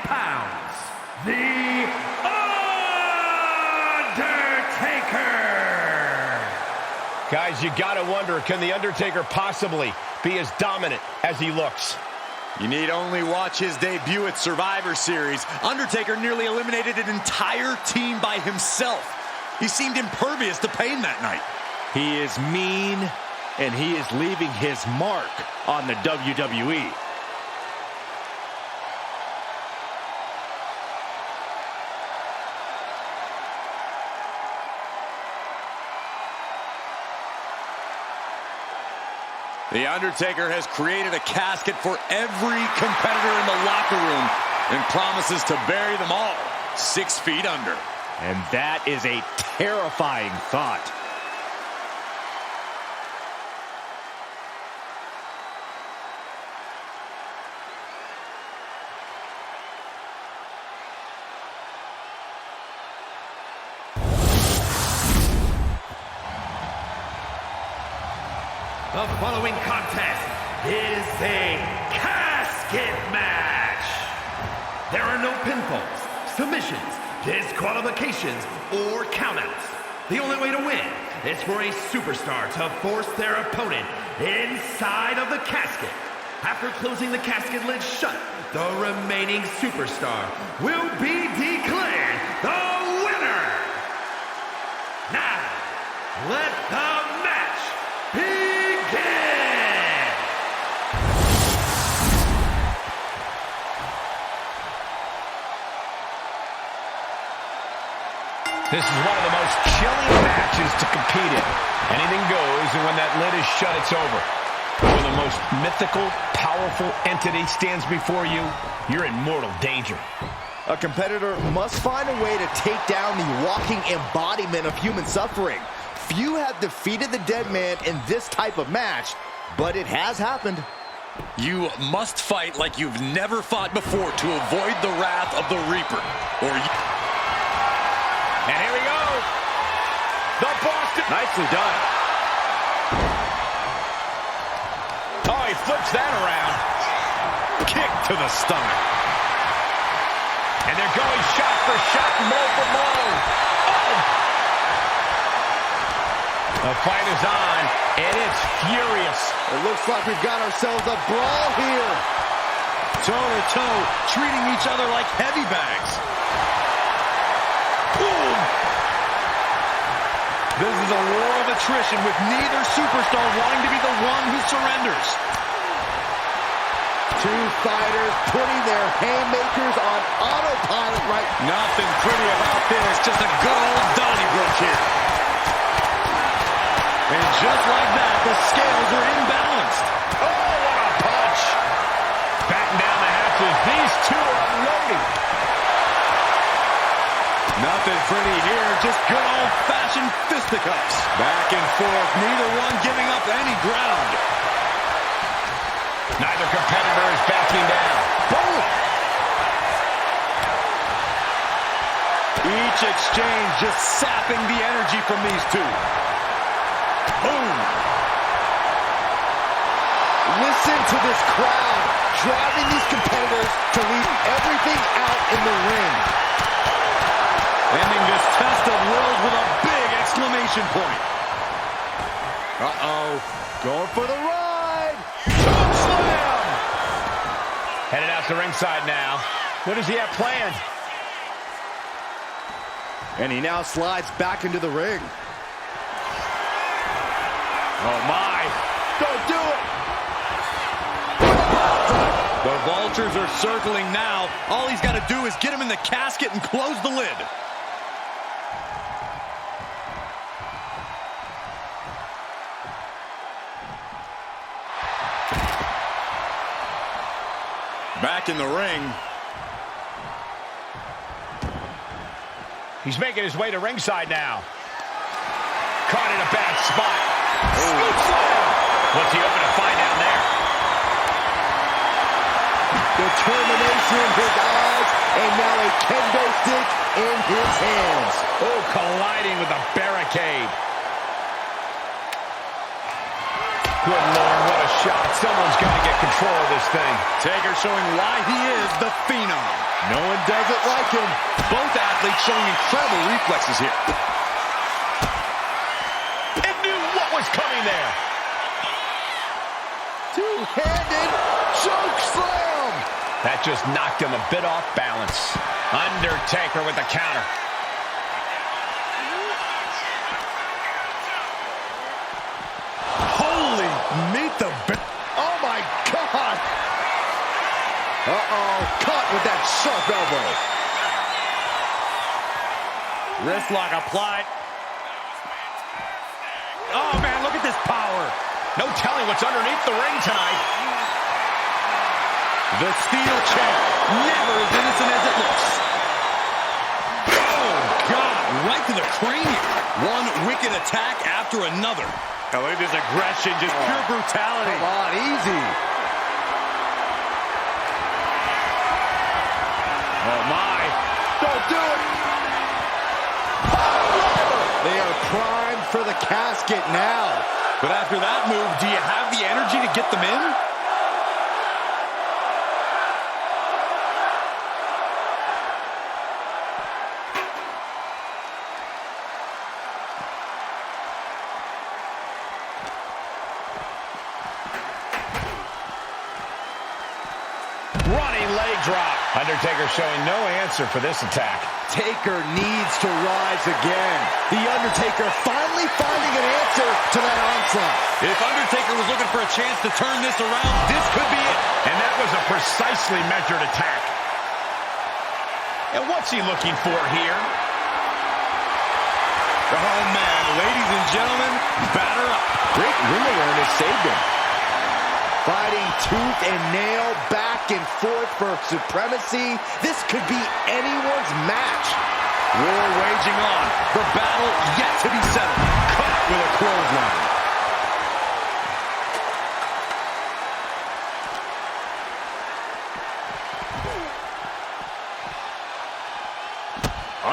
pounds, The Undertaker! Guys, you gotta wonder, can The Undertaker possibly be as dominant as he looks? You need only watch his debut at Survivor Series. Undertaker nearly eliminated an entire team by himself. He seemed impervious to pain that night. He is mean, and he is leaving his mark on the WWE. The Undertaker has created a casket for every competitor in the locker room and promises to bury them all 6 feet under. And that is a terrifying thought. The following contest is a casket match. There are no pinfalls, submissions, disqualifications, or countouts. The only way to win is for a superstar to force their opponent inside of the casket. After closing the casket lid shut, the remaining superstar will be declared the winner. Now, let the match begin. This is one of the most chilling matches to compete in. Anything goes, and when that lid is shut, it's over. When the most mythical, powerful entity stands before you, you're in mortal danger. A competitor must find a way to take down the walking embodiment of human suffering. Few have defeated the dead man in this type of match, but it has happened. You must fight like you've never fought before to avoid the wrath of the Reaper. And here we go. The Boston. Nicely done. Oh, he flips that around. Kick to the stomach. And they're going shot for shot, blow for blow. Oh. The fight is on, and it's furious. It looks like we've got ourselves a brawl here. Toe-to-toe, treating each other like heavy bags. Boom! This is a war of attrition with neither superstar wanting to be the one who surrenders. Two fighters putting their haymakers on autopilot right now. Nothing pretty about this, just a good old Donnybrook here. And just like that, the scales are imbalanced. Oh, what a punch. Batten down the hatches. These two are unloading. Nothing pretty here, just good old-fashioned fisticuffs. Back and forth, neither one giving up any ground. Neither competitor is backing down. Boom! Each exchange just sapping the energy from these two. Boom! Listen to this crowd driving these competitors to leave everything out in the ring. Ending this test of worlds with a big exclamation point. Uh-oh. Going for the ride. Choke slam. Headed out to ringside now. What does he have planned? And he now slides back into the ring. Oh, my. Don't do it. The vultures are circling now. All he's got to do is get him in the casket and close the lid. Back in the ring. He's making his way to ringside now. Caught in a bad spot. Scoop slam. What's he hoping to find down there? Determination in his eyes, and now a kendo stick in his hands. Oh, colliding with a barricade. Good Lord, what a shot. Someone's got to get control of this thing. Taker showing why he is the phenom. No one does it like him. Both athletes showing incredible reflexes here. It knew what was coming there. Two-handed choke slam. That just knocked him a bit off balance. Undertaker with the counter. Holy meet the... Oh, my God. Uh-oh. Caught with that sharp elbow. Wrist lock applied. Oh, man, look at this power. No telling what's underneath the ring tonight. The steel chair, never as innocent as it looks. Oh, God, right to the cranium. One wicked attack after another. Oh, look at this aggression, just pure brutality. Come on, easy. Oh, my. Don't do it. They are primed for the casket now. But after that move, do you have the energy to get them in? Running leg drop. Undertaker showing no answer for this attack. Taker needs to rise again. The Undertaker finally finding an answer to that onslaught. If Undertaker was looking for a chance to turn this around, this could be it. And that was a precisely measured attack. And what's he looking for here? Oh, man, ladies and gentlemen, batter up. Great ring awareness saved him. Fighting tooth and nail, back and forth for supremacy. This could be anyone's match. War waging on. The battle yet to be settled. Caught with a clothesline.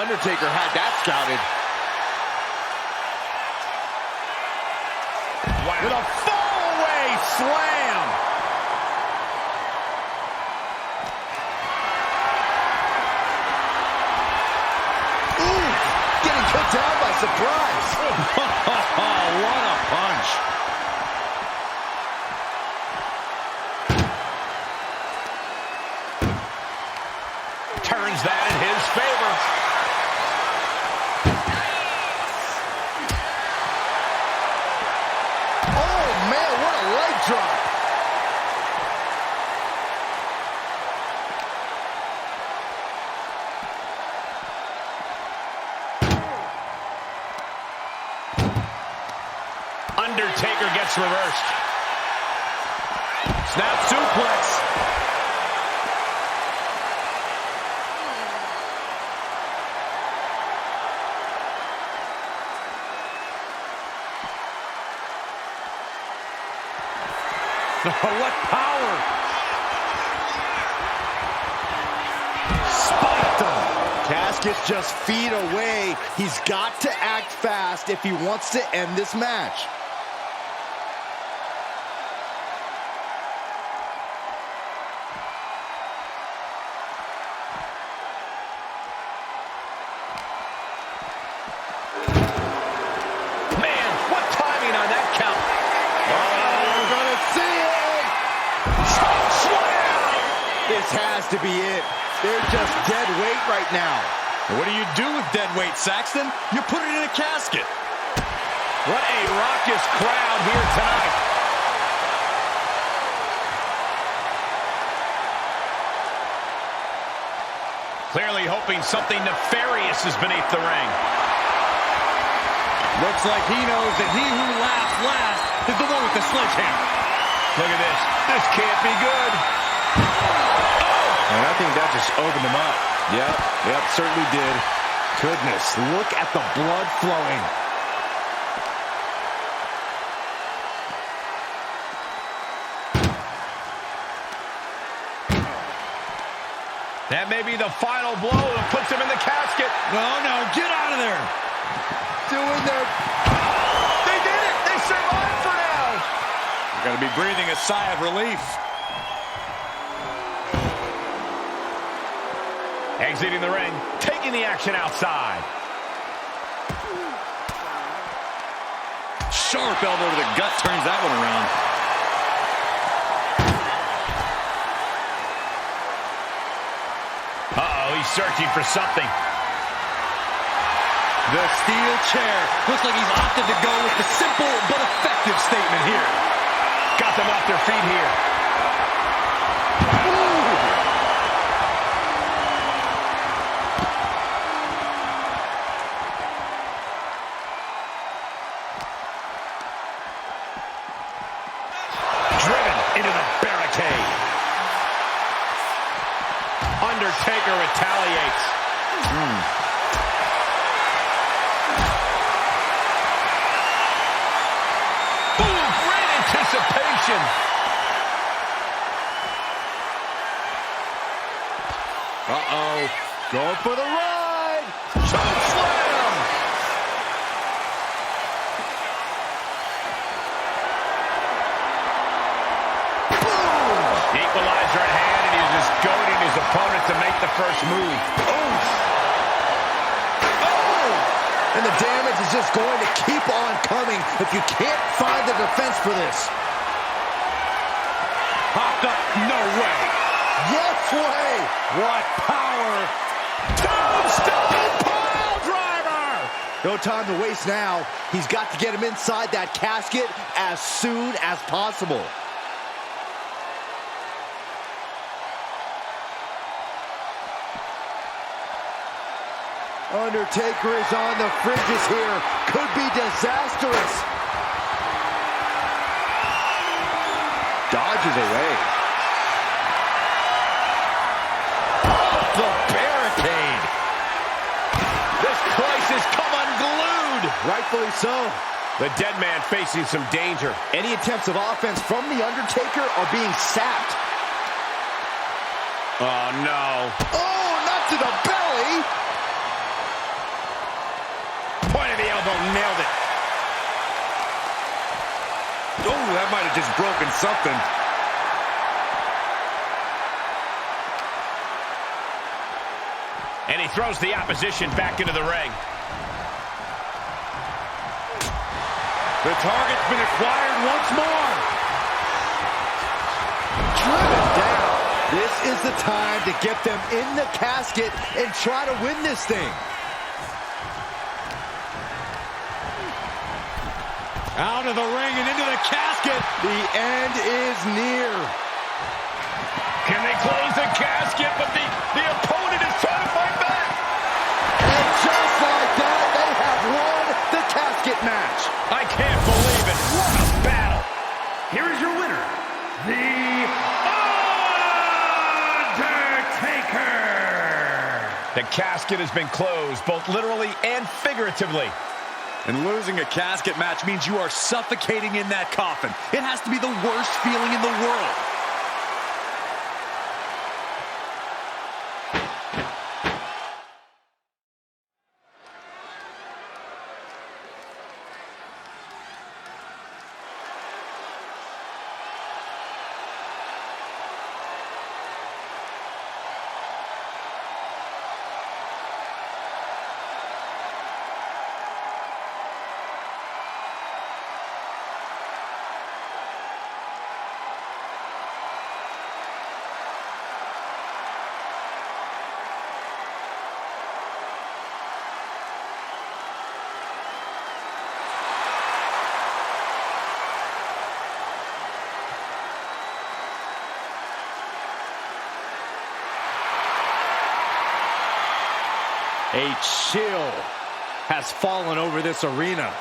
Undertaker had that scouted. Wow. With a fall-away slam. Ooh, getting kicked out by surprise. What a punch. Turns that in his favor. Oh, man, what a leg drop. Undertaker gets reversed. Snap suplex. What power! Spiked him. Casket's just feet away. He's got to act fast if he wants to end this match. Man, what timing on that count. We're gonna see it. Slam! This has to be it. They're just dead weight right now. What do you do with dead weight, Saxton? You put it in a casket. What a raucous crowd here tonight. Clearly hoping something nefarious is beneath the ring. Looks like he knows that he who laughs last is the one with the sledgehammer. Look at this. This can't be good. And I think that just opened him up. Yep, certainly did. Goodness, look at the blood flowing. That may be the final blow that puts him in the casket. No, get out of there. Doing their... They did it. They survived for now. You're going to be breathing a sigh of relief. Exiting the ring, taking the action outside. Sharp elbow to the gut turns that one around. Uh-oh, he's searching for something. The steel chair. Looks like he's opted to go with the simple but effective statement here. Got them off their feet here. Driven into the barricade. Undertaker retaliates. Ooh, great anticipation. Uh-oh. Going for the ride. Choke slam. Equalizer at hand, and he's just goading his opponent to make the first move. And the damage is just going to keep on coming if you can't find the defense for this. Popped up. No way. Yes way. What power. Tombstone pile driver. No time to waste now. He's got to get him inside that casket as soon as possible. Undertaker is on the fringes here. Could be disastrous. Dodges away. Off the barricade. This place has come unglued. Rightfully so. The dead man facing some danger. Any attempts of offense from The Undertaker are being sapped. Oh, no. Oh, not to the belly. Point of the elbow, nailed it. Oh, that might have just broken something. And he throws the opposition back into the ring. The target's been acquired once more. Driven down. This is the time to get them in the casket and try to win this thing. Out of the ring and into the casket. The end is near. Can they close the casket? But the opponent is trying to fight back. And just like that, they have won the casket match. I can't believe it. What a The casket has been closed, both literally and figuratively. And losing a casket match means you are suffocating in that coffin. It has to be the worst feeling in the world. A chill has fallen over this arena.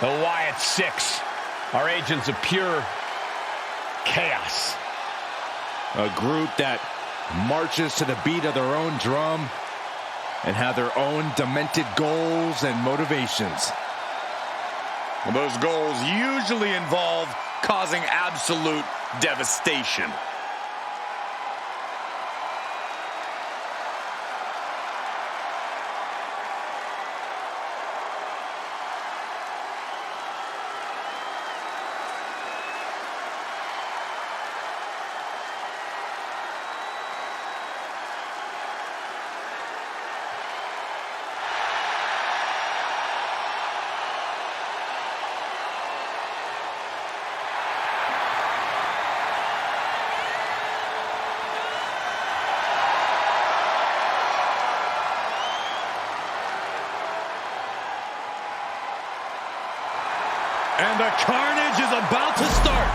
The Wyatt Six are agents of pure chaos. A group that marches to the beat of their own drum and have their own demented goals and motivations. Well, those goals usually involve causing absolute devastation. And the carnage is about to start.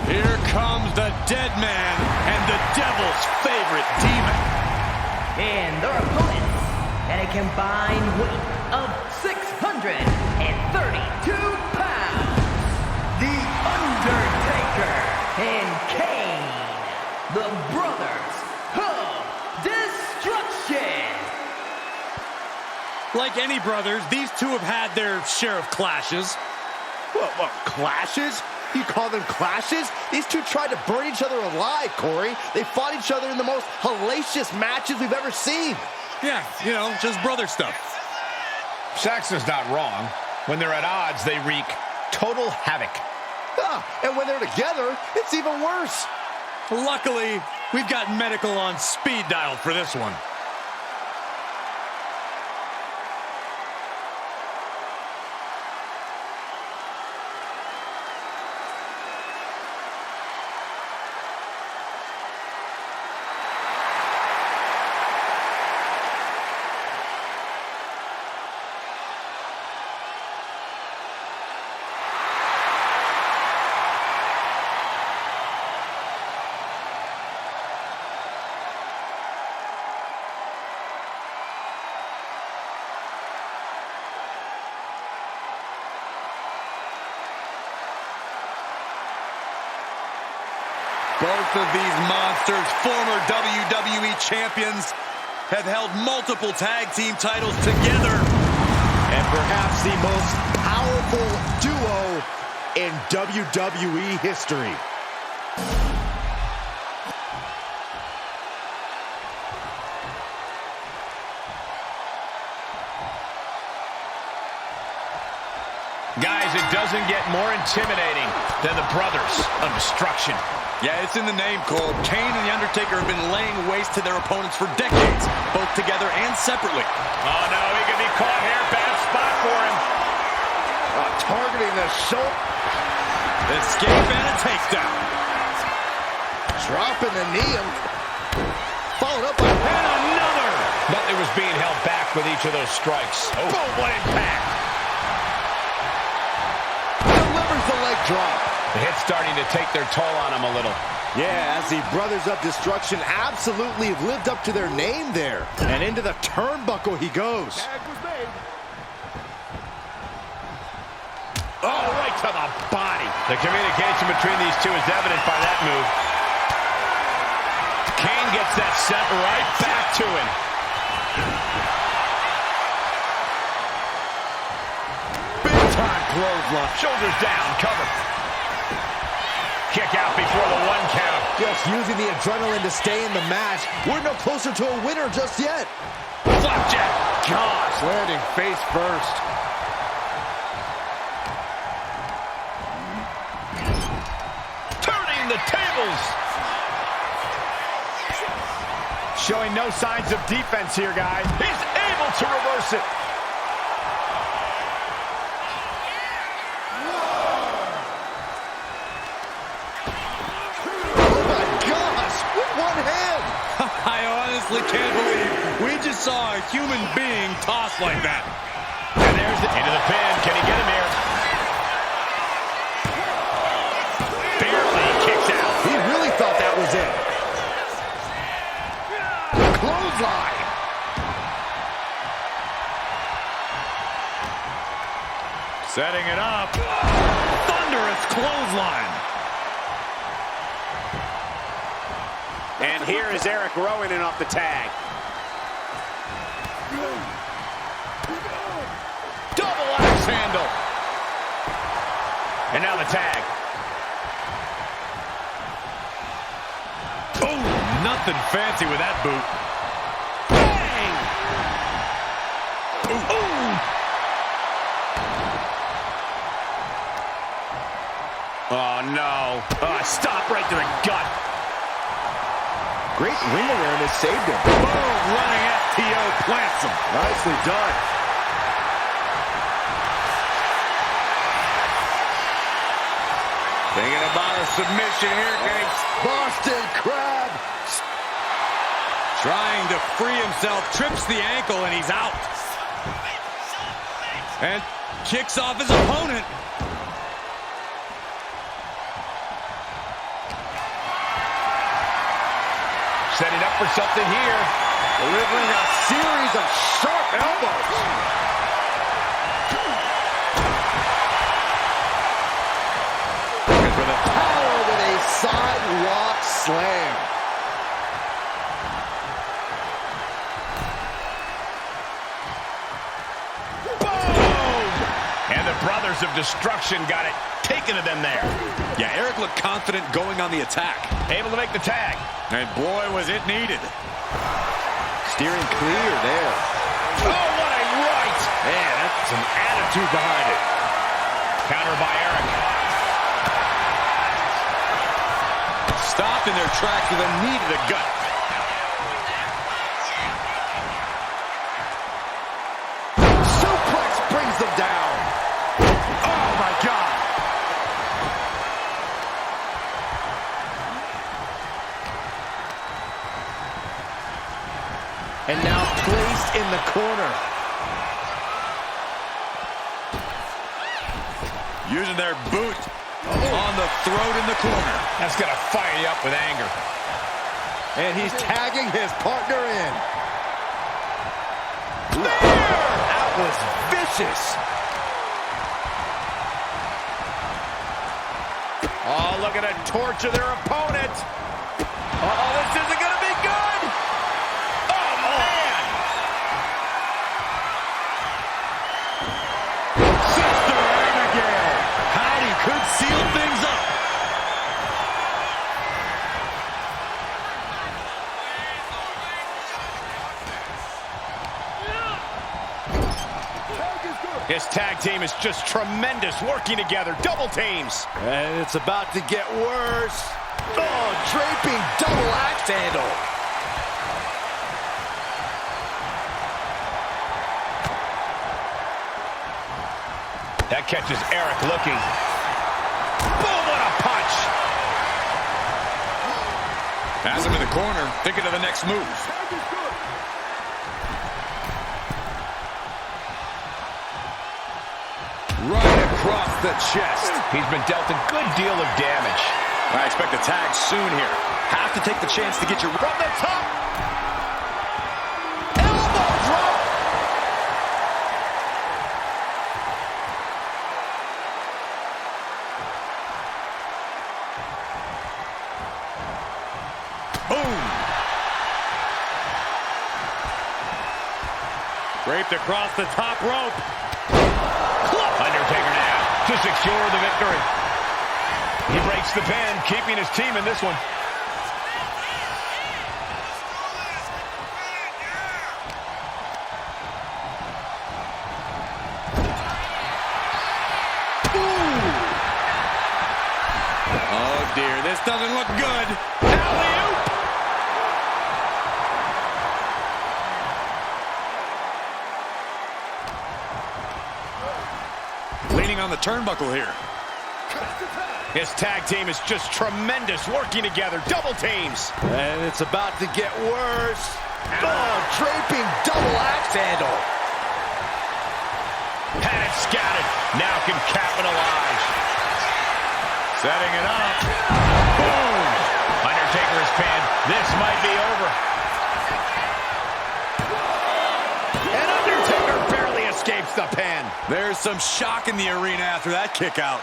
Here comes the dead man and the devil's favorite demon. And their opponents at a combined weight of 632 pounds, The Undertaker and Kane, the Brothers of Destruction. Like any brothers, these two have had their share of clashes. What, clashes? You call them clashes? These two tried to burn each other alive, Corey. They fought each other in the most hellacious matches we've ever seen. Yeah, you know, just brother stuff. Saxon's not wrong. When they're at odds, they wreak total havoc. And when they're together, it's even worse. Luckily, we've got medical on speed dial for this one. Both of these monsters, former WWE champions, have held multiple tag team titles together. And perhaps the most powerful duo in WWE history. Guys, it doesn't get more intimidating than the Brothers of Destruction. Yeah, it's in the name, Cole. Kane and The Undertaker have been laying waste to their opponents for decades, both together and separately. Oh, no, he could be caught here. Bad spot for him. Targeting the shoulder. Escape and a takedown. Dropping the knee. Followed up by and another. Nothing was being held back with each of those strikes. Oh, boom, what impact. Delivers the leg drop. The hit's starting to take their toll on him a little. Yeah, as the Brothers of Destruction absolutely lived up to their name there. And into the turnbuckle he goes. Oh, right to the body. The communication between these two is evident by that move. Kane gets that set right back to him. Big time clothesline. Shoulders down, cover. Kick out before the 1 count. Just using the adrenaline to stay in the match. We're no closer to a winner just yet. Flapjack. Gosh, landing face first. Turning the tables. Showing no signs of defense here, guys. He's able to reverse it. I honestly can't believe we just saw a human being tossed like that. And there's the into the pin. Can he get him here? Barely kicks out. He really thought that was it. Clothesline. Setting it up. Thunderous clothesline. And here is Eric Rowan in off the tag. Double axe handle. And now the tag. Oh, nothing fancy with that boot. Bang! Ooh. Oh, no. Stop right to the gut. Great ring awareness saved him. Boom, running FTO plants him. Nicely done. Thinking about a submission here, Kate. Boston Crab. Trying to free himself, trips the ankle, and he's out. And kicks off his opponent. Setting up for something here. Delivering a series of sharp elbows. Looking for the Power with a sidewalk slam. Boom! And the Brothers of Destruction got it taken to them there. Yeah, Eric looked confident going on the attack. Able to make the tag. And boy, was it needed. steering clear there. Oh, what a right! Man, that's some attitude behind it. Counter by Eric. Stopped in their tracks with a knee to the gut. Suplex brings them down. Oh, my God. And now placed in the corner. Using their boot on the throat in the corner. That's going to fire you up with anger. And he's tagging his partner in. That was vicious. Oh, looking to torture their opponent. Uh-oh, this isn't going to be good. Oh, man. Sister Abigail. Howdy could seal things up. Tag is His tag team is just tremendous, working together, double teams. And it's about to get worse. Oh, draping double axe handle. That catches Eric looking. Boom, what a punch. Has him in the corner, thinking of the next move. Right across the chest. He's been dealt a good deal of damage. I expect a tag soon here. Have to take the chance to get your... From the top. Elbow drop. Boom. Draped across the top rope. Undertaker now to secure the victory. He breaks the pin, keeping his team in this one. Oh dear, this doesn't look good. Alley-oop. Leaning on the turnbuckle here. His tag team is just tremendous, working together, double teams. And it's about to get worse. Oh, draping double axe handle. Had it scouted, now can capitalize. Setting it up. Boom! Undertaker is pinned. This might be over. And Undertaker barely escapes the pin. There's some shock in the arena after that kick out.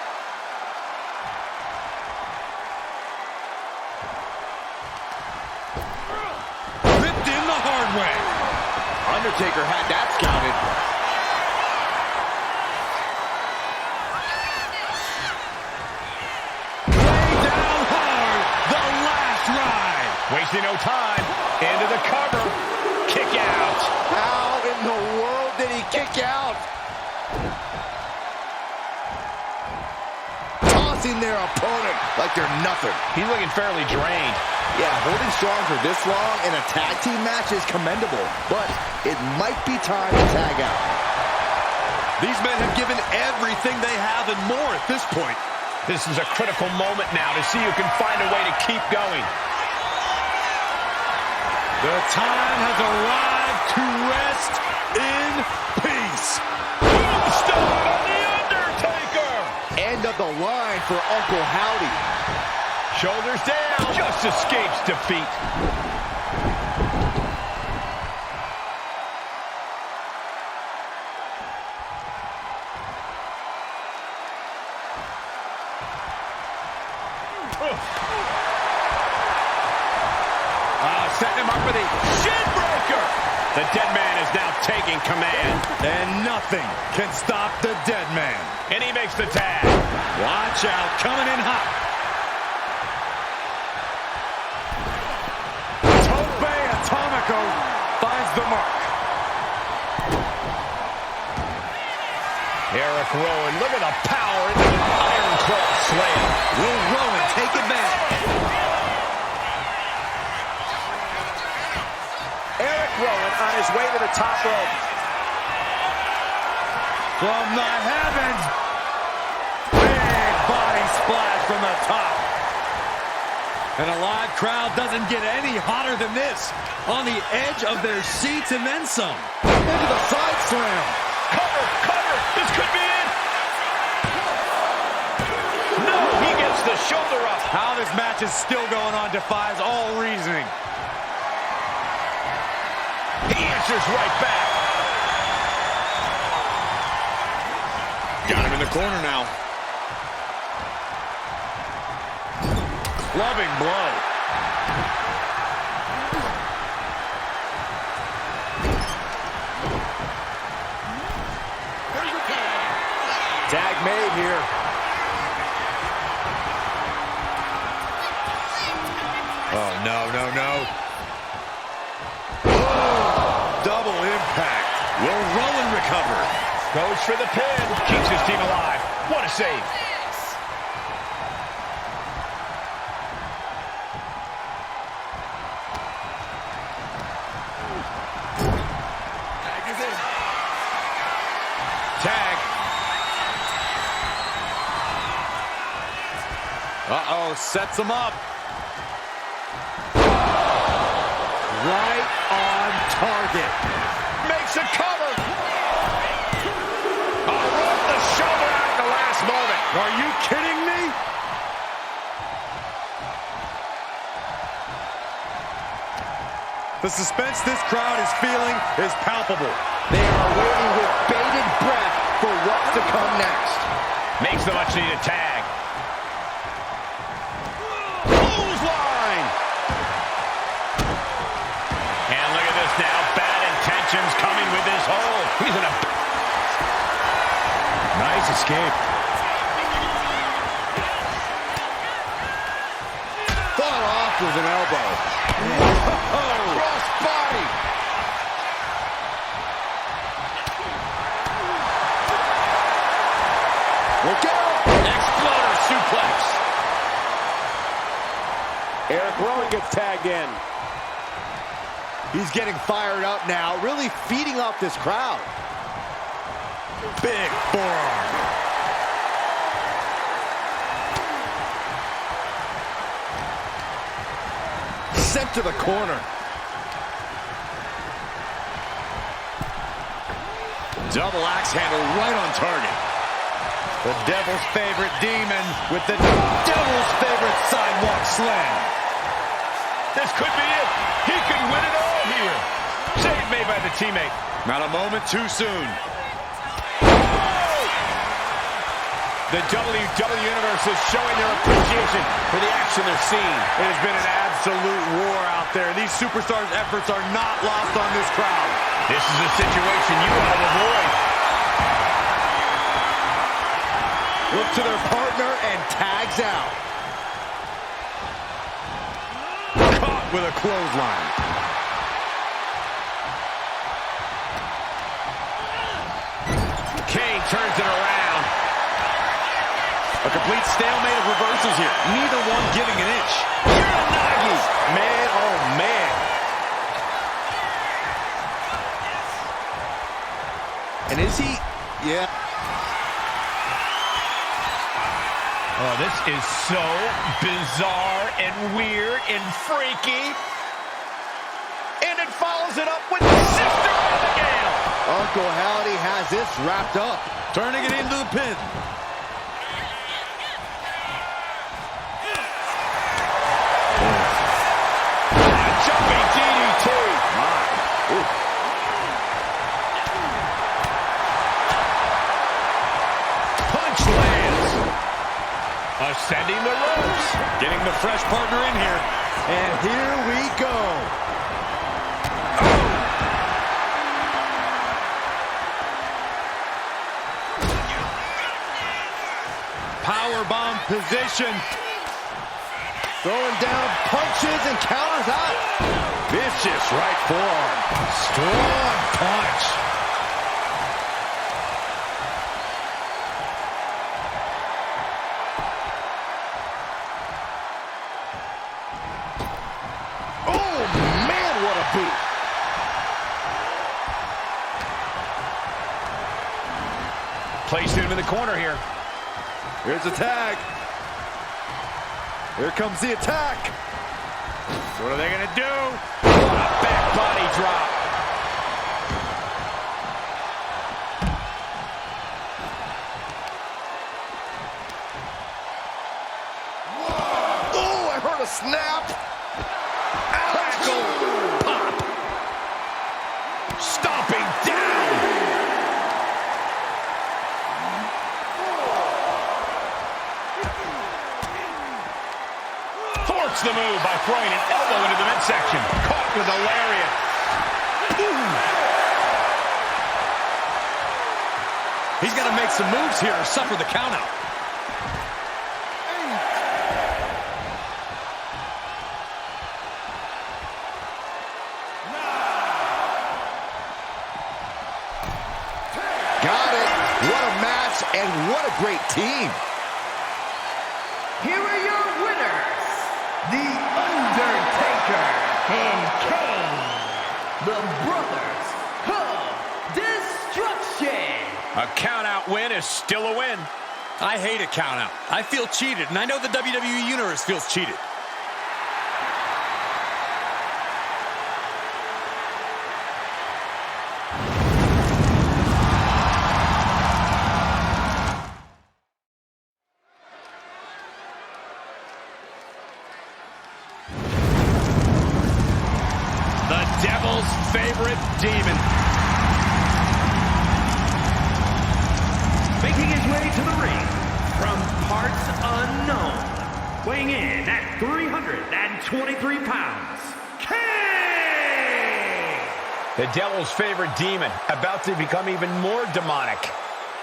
Ripped in the hard way. Undertaker had that scouted. Way down hard. The last ride. Wasting no time. Into the cover. Kick out. How in the world did he kick out? Tossing their opponent like they're nothing. He's looking fairly drained. Yeah, holding strong for this long in a tag team match is commendable, but it might be time to tag out. These men have given everything they have and more at this point. This is a critical moment now to see who can find a way to keep going. The time has arrived to rest in peace. Tombstone on the Undertaker! End of the line for Uncle Howdy. Shoulders down, just escapes defeat. Setting him up for the shin breaker. The dead man is now taking command. And nothing can stop the dead man. And he makes the tag. Watch out, coming in hot. Tope Atomico finds the mark. Eric Rowan, look at the power into the Iron Cross slam. Will Rowan take advantage? Eric Rowan on his way to the top rope. From the heavens. Big body splash from the top. And a live crowd doesn't get any hotter than this. On the edge of their seats and then some. Into the side slam. Cover, cover, this could be it. No, he gets the shoulder up. How this match is still going on defies all reasoning. He answers right back. Got him in the corner now. Clubbing blow. Tag made here. Oh, no, no, no. Double impact. Will Rowan recover? Goes for the pin. Keeps his team alive. What a save. Tag. Uh-oh, sets him up. Right on target. Makes a cover. Rolled the shoulder out at the last moment. Are you kidding me? The suspense this crowd is feeling is palpable. They are waiting with bated breath for what's to come next. Makes the much-needed tag. Clothesline. And look at this now. Bad intentions coming with this hold. He's in a... Nice escape. Fought off with an elbow. Cross body. Look out. Exploder suplex. Eric Rowan gets tagged in. He's getting fired up now, really feeding off this crowd. Big forearm. Sent to the corner. Double axe handle right on target. The devil's favorite demon with the devil's favorite sidewalk slam. This could be it. He could win it all here. Save made by the teammate. Not a moment too soon. The WWE Universe is showing their appreciation for the action they're seeing. It has been an absolute war out there. These superstars' efforts are not lost on this crowd. This is a situation you want to avoid. Look to their partner and tags out. Caught with a clothesline. Kane turns it around. A complete stalemate of reversals here. Neither one giving an inch. Uranagi. Man, oh man. And is he? Yeah. Oh, this is so bizarre and weird and freaky. And it follows it up with the Sister Abigail. Uncle Howdy has this wrapped up. Turning it into the pin. Jumping DDT. Punch lands. Ascending the ropes. Getting the fresh partner in here. And here we go. Powerbomb position. Throwing down punches and counters out. Vicious right forearm. Strong punch. Oh, man, what a boot. Placed him in the corner here. Here's the tag. Here comes the attack. What are they going to do? What a back body drop. Oh, I heard a snap. Tackle. Pop. Stomping down. Thwarts the move by throwing an elbow into the midsection. Caught with a lariat. He's got to make some moves here or suffer the countout. Got it. and what a great team. Here are your winners, The Undertaker and Kane, the Brothers of Destruction. A count-out win is still a win. I hate a count-out. I feel cheated, and I know the WWE Universe feels cheated. The Devil's favorite demon. Making his way to the ring from parts unknown, weighing in at 323 pounds, Kane! The Devil's favorite demon, about to become even more demonic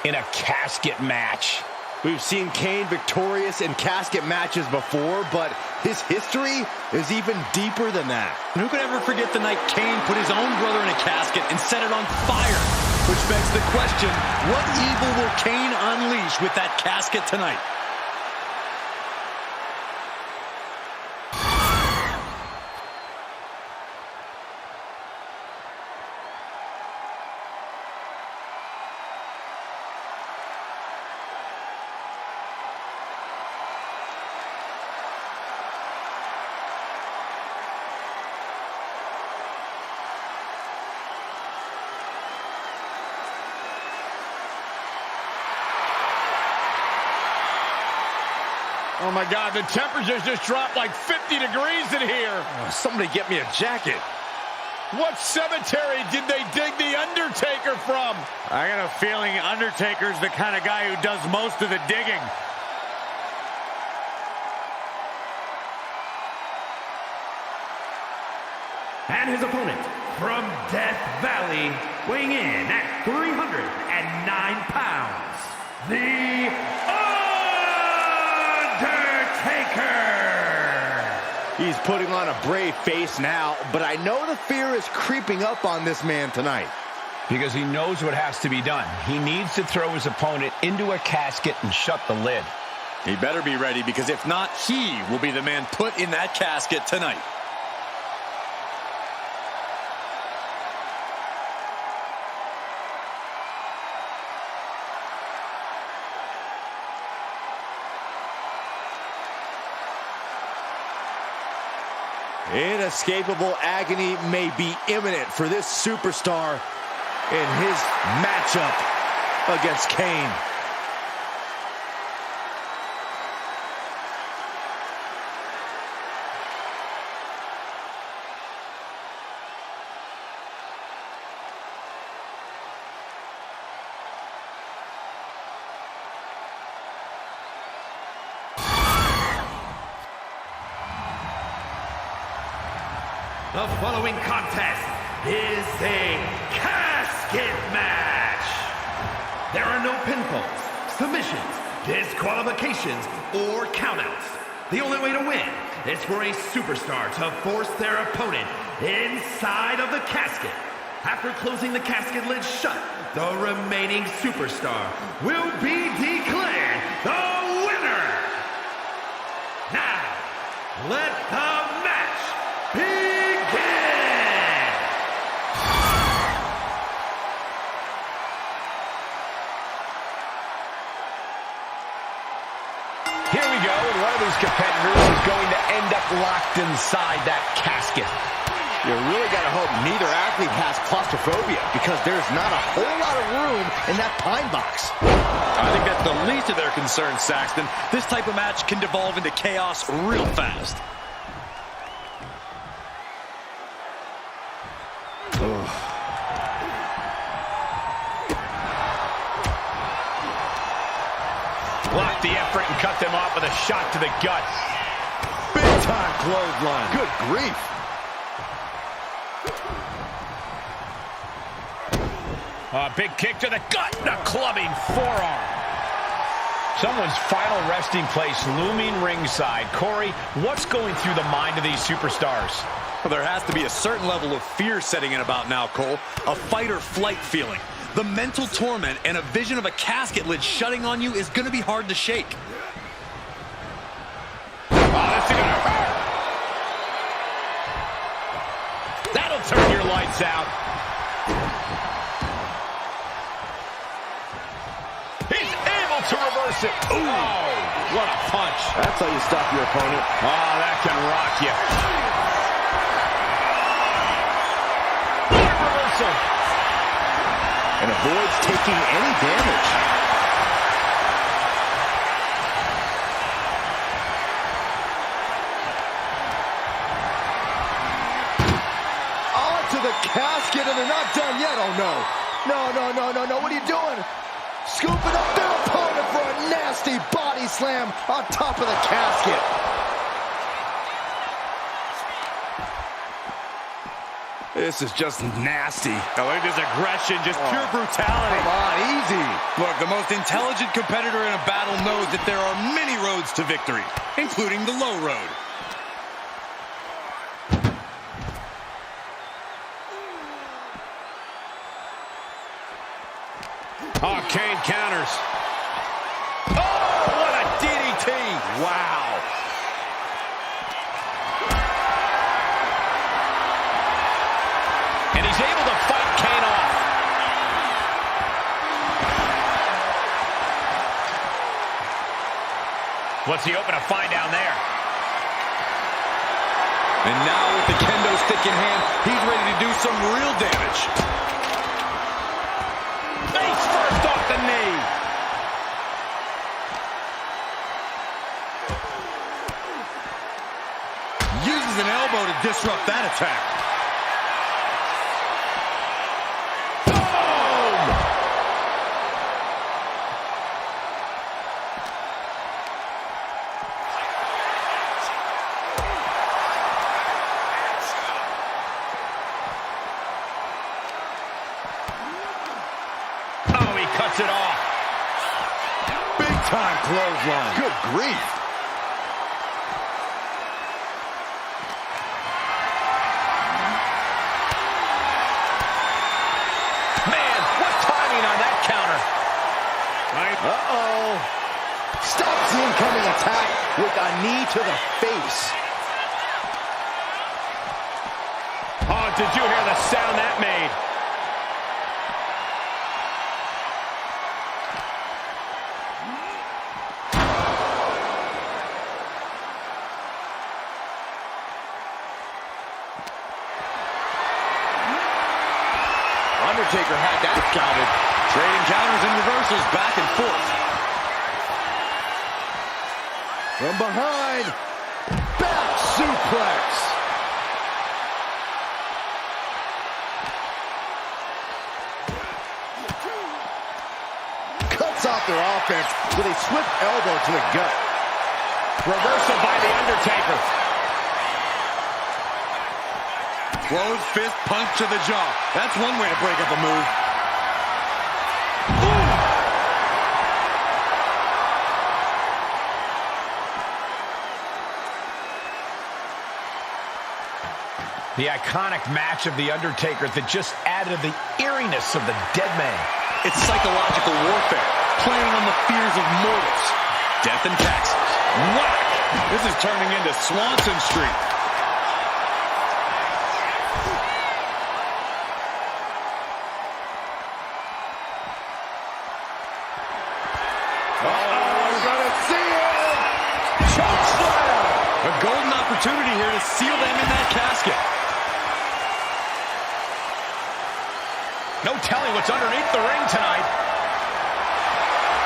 in a casket match. We've seen Kane victorious in casket matches before, but his history is even deeper than that. And who could ever forget the night Kane put his own brother in a casket and set it on fire? Which begs the question, what evil will Kane unleash with that casket tonight? Oh my God, the temperature's just dropped like 50 degrees in here. Oh, somebody get me a jacket. What cemetery did they dig the Undertaker from? I got a feeling Undertaker's the kind of guy who does most of the digging. And his opponent from Death Valley, weighing in at 309 pounds, The Undertaker! He's putting on a brave face now, but I know the fear is creeping up on this man tonight. Because he knows what has to be done. He needs to throw his opponent into a casket and shut the lid. He better be ready, because if not, he will be the man put in that casket tonight. Inescapable agony may be imminent for this superstar in his matchup against Kane. The following contest is a casket match. There are no pinfalls, submissions, disqualifications, or countouts. The only way to win is for a superstar to force their opponent inside of the casket. After closing the casket lid shut, the remaining superstar will be declared the winner. Now, let the match begin. Here we go, and one of these competitors is going to end up locked inside that casket. You really got to hope neither athlete has claustrophobia, because there's not a whole lot of room in that pine box. I think that's the least of their concerns, Saxton. This type of match can devolve into chaos real fast. Blocked the effort and cut them off with a shot to the gut. Big time clothesline. Good grief. A big kick to the gut and a clubbing forearm. Someone's final resting place looming ringside. Corey, what's going through the mind of these superstars? Well, there has to be a certain level of fear setting in about now, Cole. A fight or flight feeling. The mental torment and a vision of a casket lid shutting on you is going to be hard to shake. Oh, this is gonna hurt. That'll turn your lights out. He's able to reverse it. Ooh, what a punch. That's how you stop your opponent. Oh, that can rock you. What reversal. And avoids taking any damage. Onto the casket, and they're not done yet. Oh, no. No. What are you doing? Scooping up their opponent for a nasty body slam on top of the casket. This is just nasty. Oh, look at this aggression, just pure brutality. Come on, easy. Look, the most intelligent competitor in a battle knows that there are many roads to victory, including the low road. Oh, Kane counters. Oh, what a DDT. Wow. And he's able to fight Kane off. What's he open to find down there? And now with the kendo stick in hand, he's ready to do some real damage. Face first off the knee. Uses an elbow to disrupt that attack. Cuts it off. Big time clothesline. Good grief. Man, what timing on that counter. Uh-oh. Stops the incoming attack with a knee to the face. Oh, did you hear the sound that made? Undertaker had that counted. Trading counters and reversals back and forth. From behind, back suplex. Cuts off their offense with a swift elbow to the gut. Reversal by the Undertaker. Closed fist punch to the jaw. That's one way to break up a move. The iconic match of The Undertaker that just added the eeriness of the dead man. It's psychological warfare, playing on the fears of mortals. Death and taxes. Whack! This is turning into Swanson Street. A golden opportunity here to seal them in that casket. No telling what's underneath the ring tonight.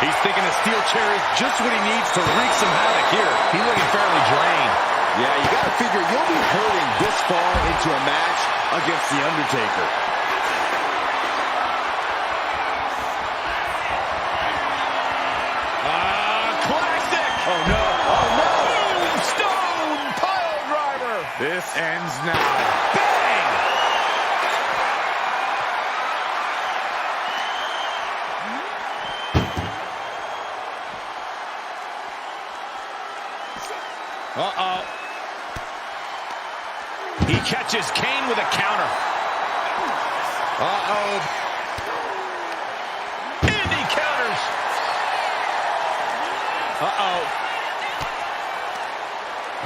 He's thinking a steel chair is just what he needs to wreak some havoc here. He's looking fairly drained. Yeah, you gotta figure you'll be hurting this far into a match against The Undertaker. Classic! Oh no, oh no! Stone pile driver! This ends now. Bang! Uh-oh. He catches Kane with a counter. Uh-oh. counters. Uh-oh.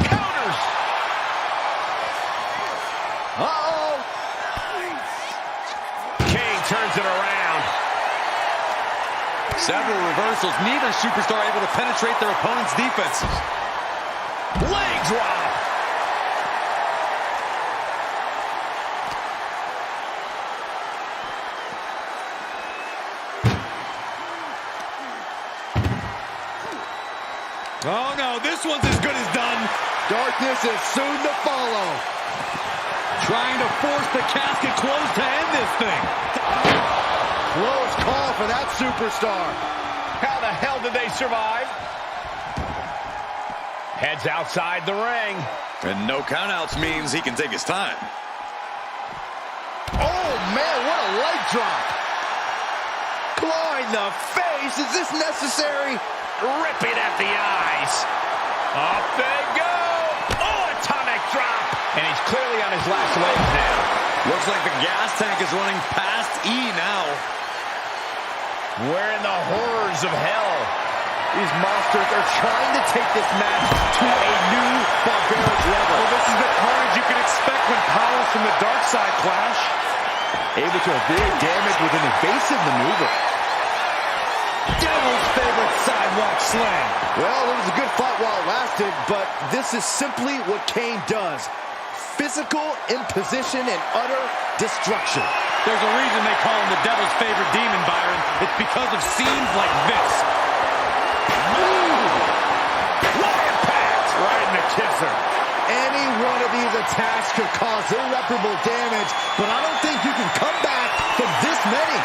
Counters. Uh-oh. Kane turns it around. Several reversals. Neither superstar able to penetrate their opponent's defenses. Leg drop. Oh, no, this one's as good as done. Darkness is soon to follow. Trying to force the casket closed to end this thing. Close call for that superstar. How the hell did they survive? Heads outside the ring. And no countouts means he can take his time. Oh, man, what a leg drop. Claw in the face. Is this necessary? Ripping at the eyes. Up they go. Oh, atomic drop. And he's clearly on his last legs now. Looks like the gas tank is running past E now. We're in the horrors of hell. These monsters are trying to take this match to a new barbaric level. Well, this is the carnage you can expect when powers from the dark side clash. Able to avoid damage with an evasive maneuver. Devil's favorite sidewalk slam. Well, it was a good fight while it lasted, but this is simply what Kane does. Physical imposition and utter destruction. There's a reason they call him the devil's favorite demon, Byron. It's because of scenes like this. What impact! Right in the kisser. Any one of these attacks could cause irreparable damage, but I don't think you can come back from this many.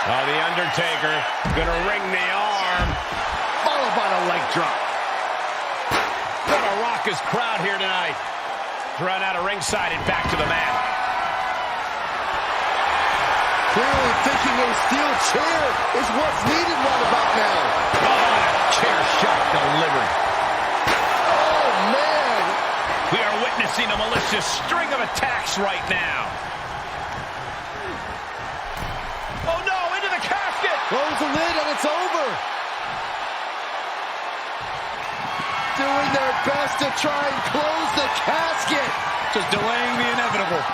Oh, the Undertaker gonna ring the arm. Followed by the leg drop. What a raucous crowd here tonight. Thrown out of ringside and back to the mat. Clearly thinking a steel chair is what's needed right about now. Oh, chair shot delivered. Oh, man. We are witnessing a malicious string of attacks right now. Oh, no, into the casket. Close the lid and it's over. Doing their best to try and close the casket. Just delaying the inevitable.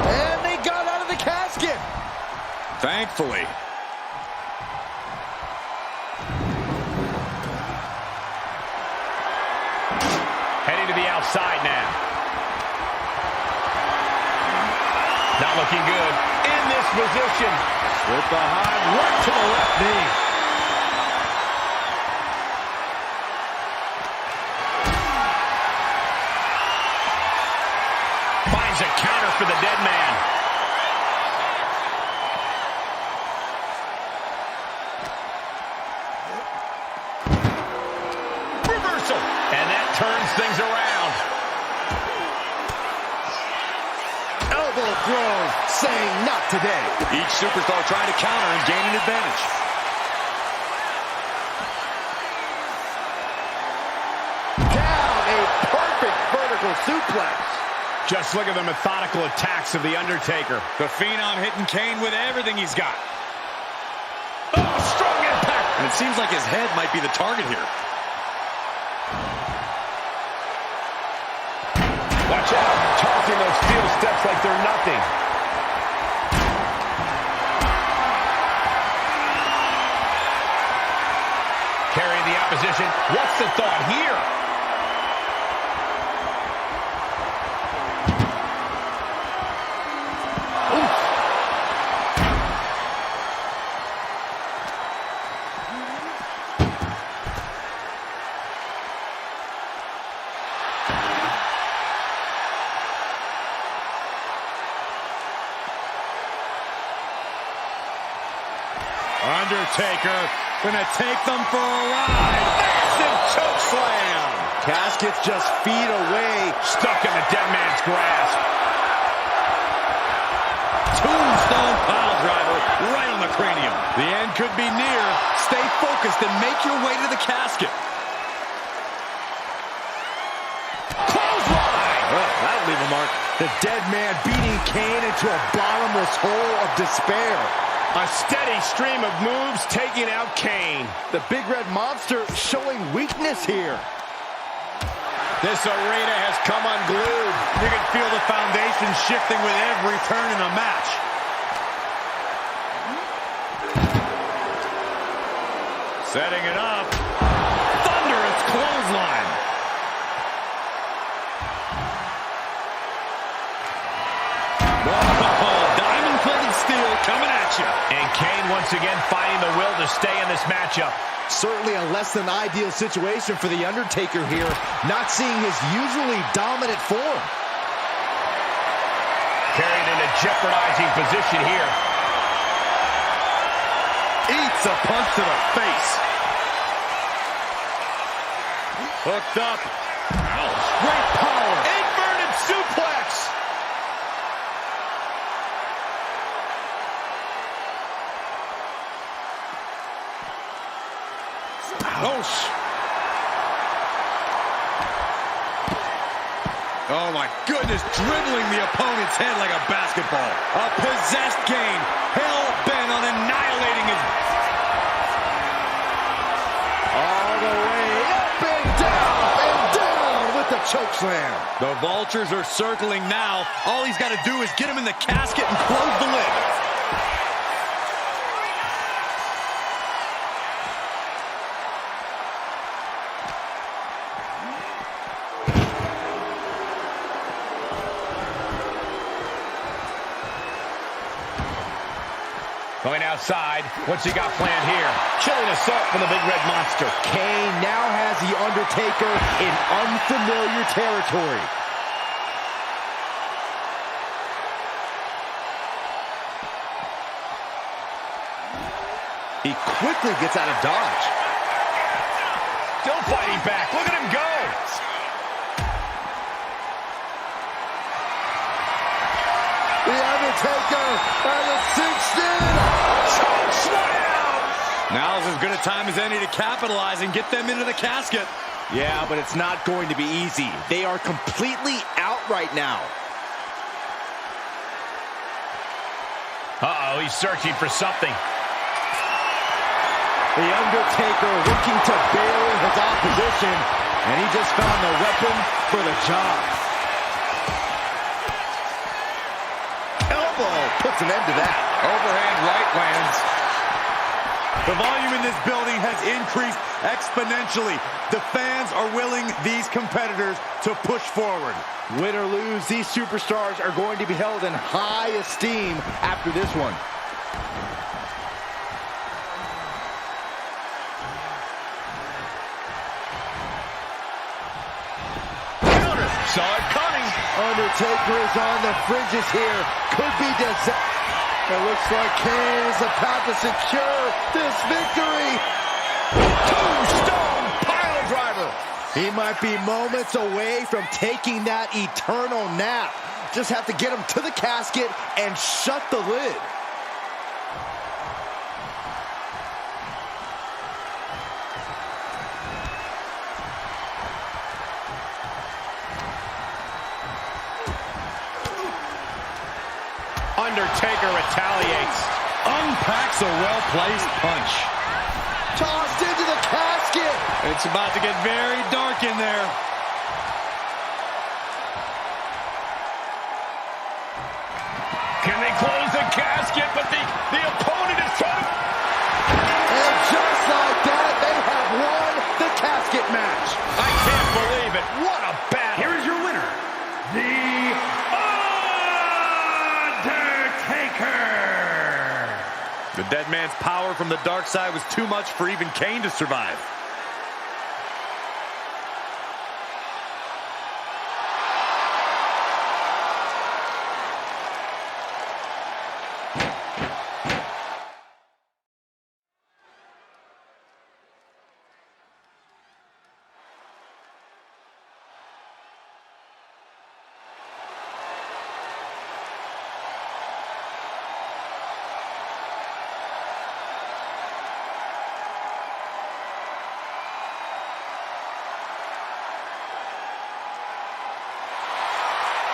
And they got out of the casket. Thankfully. Heading to the outside now. Not looking good. In this position. With the high right to the left knee. Finds a counter for the dead man. Reversal. And that turns things around. Elbow throws, saying not today. Each superstar trying to counter and gain an advantage. Down, a perfect vertical suplex. Just look at the methodical attacks of the Undertaker. The Phenom hitting Kane with everything he's got. Oh, strong impact. And it seems like his head might be the target here. Watch out. Tossing those steel steps like they're nothing. Carrying the opposition. What's the thought here? Undertaker gonna take them for a ride. Massive choke slam. Casket's just feet away. Stuck in the dead man's grasp. Tombstone pile driver right on the cranium. The end could be near. Stay focused and make your way to the casket. Clothesline. That'll leave a mark. The dead man beating Kane into a bottomless hole of despair. A steady stream of moves taking out Kane. The big red monster showing weakness here. This arena has come unglued. You can feel the foundation shifting with every turn in the match. Setting it up. Thunderous clothesline. Whoa, diamond-plated steel coming at you. And Kane once again finding the will to stay in this matchup. Certainly a less than ideal situation for the Undertaker here, not seeing his usually dominant form. Carried in a jeopardizing position here. Eats a punch to the face. Hooked up. Ouch. Great power. Inverted suplex. Oh my goodness, dribbling the opponent's head like a basketball. A possessed Kane, hell-bent on annihilating his... All the way up and down with the chokeslam. The Vultures are circling now. All he's got to do is get him in the casket and close the lid. Going outside. What's he got planned here? Chilling assault from the big red monster. Kane now has the Undertaker in unfamiliar territory. He quickly gets out of dodge. Still fighting back. Look at him go. The Undertaker and the cinched in. Now's as good a time as any to capitalize and get them into the casket. Yeah, but it's not going to be easy. They are completely out right now. Uh-oh, he's searching for something. The Undertaker looking to bury his opposition, and he just found the weapon for the job. Elbow puts an end to that. Overhand right lands. The volume in this building has increased exponentially. The fans are willing these competitors to push forward. Win or lose, these superstars are going to be held in high esteem after this one. Saw it coming. Undertaker is on the fringes here. Could be disaster. It looks like Kane is about to secure this victory. Tombstone pile driver. He might be moments away from taking that eternal nap. Just have to get him to the casket and shut the lid. Undertaker retaliates. Unpacks a well-placed punch. Tossed into the casket. It's about to get very dark in there. Can they close the casket? But the opponent is trying to... And just like that, they have won the casket match. I can't believe it. What a battle. Here is your winner, the Undertaker. The dead man's power from the dark side was too much for even Kane to survive.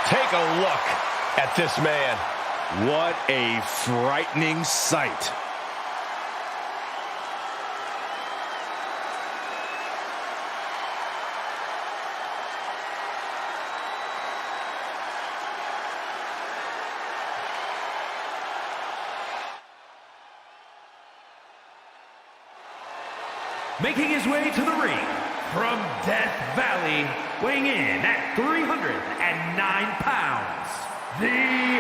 Take a look at this man. What a frightening sight. Making his way to the ring from Death Valley, weighing in at 309 pounds, the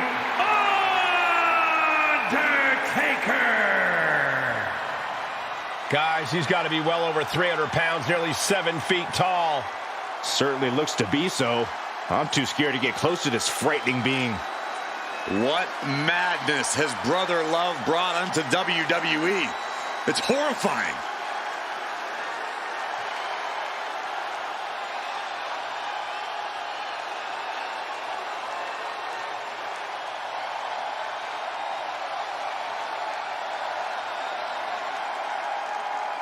Undertaker! Guys, he's got to be well over 300 pounds, nearly 7 feet tall. Certainly looks to be so. I'm too scared to get close to this frightening being. What madness has Brother Love brought unto WWE? It's horrifying.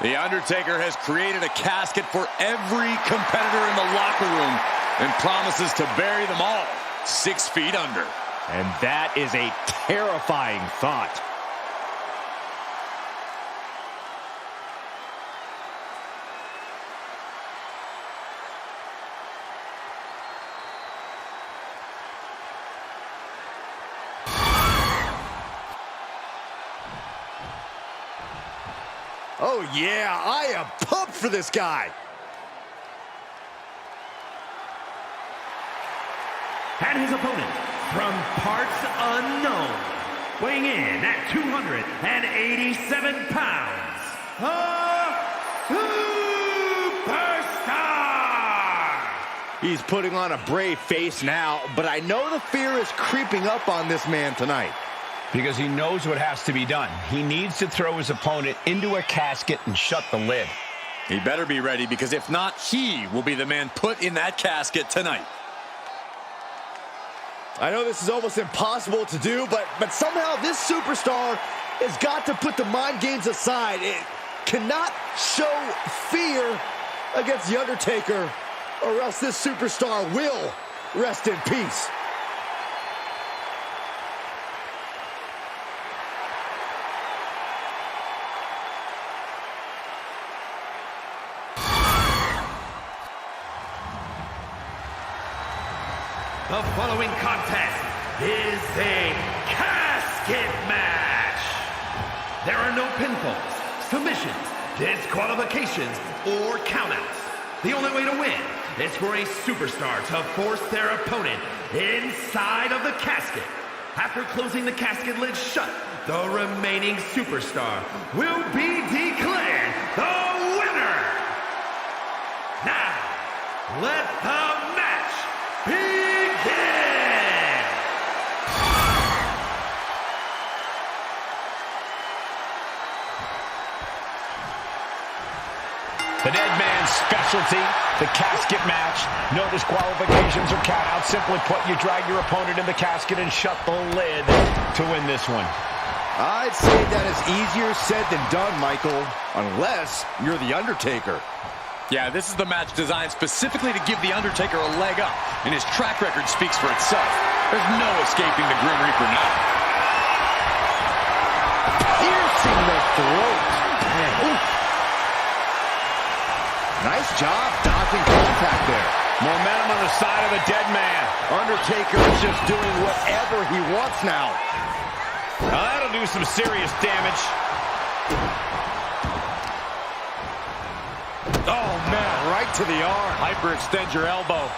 The Undertaker has created a casket for every competitor in the locker room and promises to bury them all 6 feet under. And that is a terrifying thought. Oh yeah, I am pumped for this guy. And his opponent, from parts unknown, weighing in at 287 pounds, a superstar! He's putting on a brave face now, but I know the fear is creeping up on this man tonight. Because he knows what has to be done. He needs to throw his opponent into a casket and shut the lid. He better be ready, because if not, he will be the man put in that casket tonight. I know this is almost impossible to do, but somehow this superstar has got to put the mind games aside. It cannot show fear against The Undertaker, or else this superstar will rest in peace. The following contest is a casket match. There are no pinfalls, submissions, disqualifications, or countouts. The only way to win is for a superstar to force their opponent inside of the casket. After closing the casket lid shut, the remaining superstar will be declared the winner. Now, let the match begin. The dead man's specialty, the casket match. No disqualifications or countouts. Simply put, you drag your opponent in the casket and shut the lid to win this one. I'd say that is easier said than done, Michael, unless you're The Undertaker. Yeah, this is the match designed specifically to give The Undertaker a leg up, and his track record speaks for itself. There's no escaping the Grim Reaper now. Piercing the throat. Man. Nice job dodging contact there. Momentum on the side of the dead man. Undertaker is just doing whatever he wants now. Now that'll do some serious damage. Oh, man, right to the arm. Hyperextend your elbow.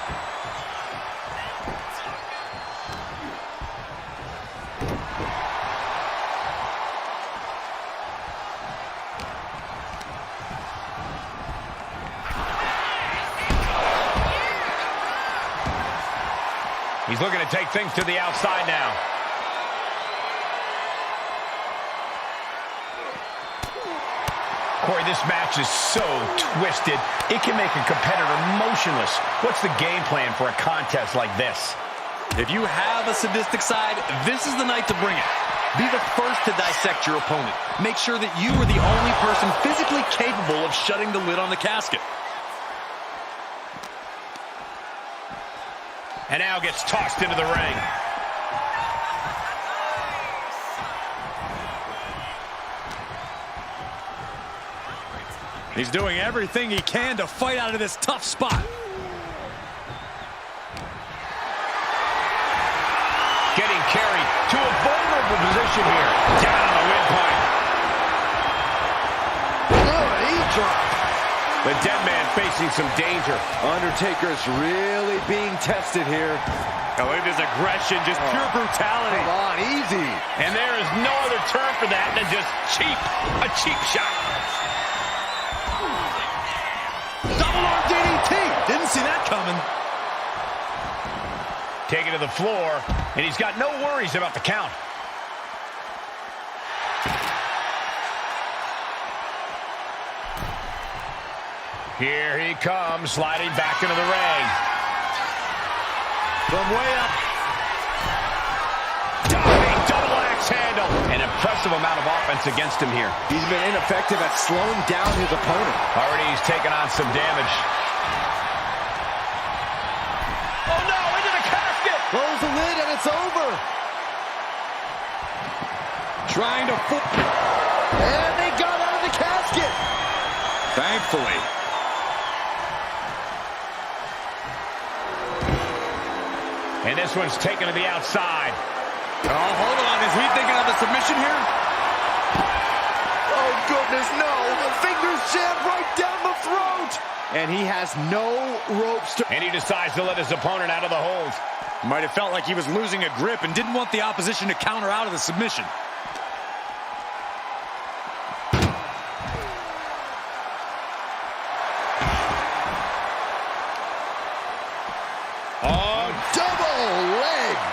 He's looking to take things to the outside now. Corey, this match is so twisted, it can make a competitor motionless. What's the game plan for a contest like this? If you have a sadistic side, this is the night to bring it. Be the first to dissect your opponent. Make sure that you are the only person physically capable of shutting the lid on the casket. And now gets tossed into the ring. He's doing everything he can to fight out of this tough spot. Getting carried to a vulnerable position here. Down on the windpipe. He dropped. The dead man facing some danger. Undertaker's really being tested here. Oh, look at his aggression, just pure brutality. Come on, easy. And there is no other term for that than just cheap. A cheap shot. Double arm DDT. Didn't see that coming. Taken to the floor, and he's got no worries about the count. Here he comes, sliding back into the ring. From way up. Diving double axe handle. An impressive amount of offense against him here. He's been ineffective at slowing down his opponent. Already he's taken on some damage. Oh no, into the casket! Close the lid and it's over. Trying to... And they got out of the casket. Thankfully. And this one's taken to the outside. Oh, hold on. Is he thinking of the submission here? Oh, goodness, no. Fingers jammed right down the throat. And he has no ropes to... And he decides to let his opponent out of the hold. Might have felt like he was losing a grip and didn't want the opposition to counter out of the submission.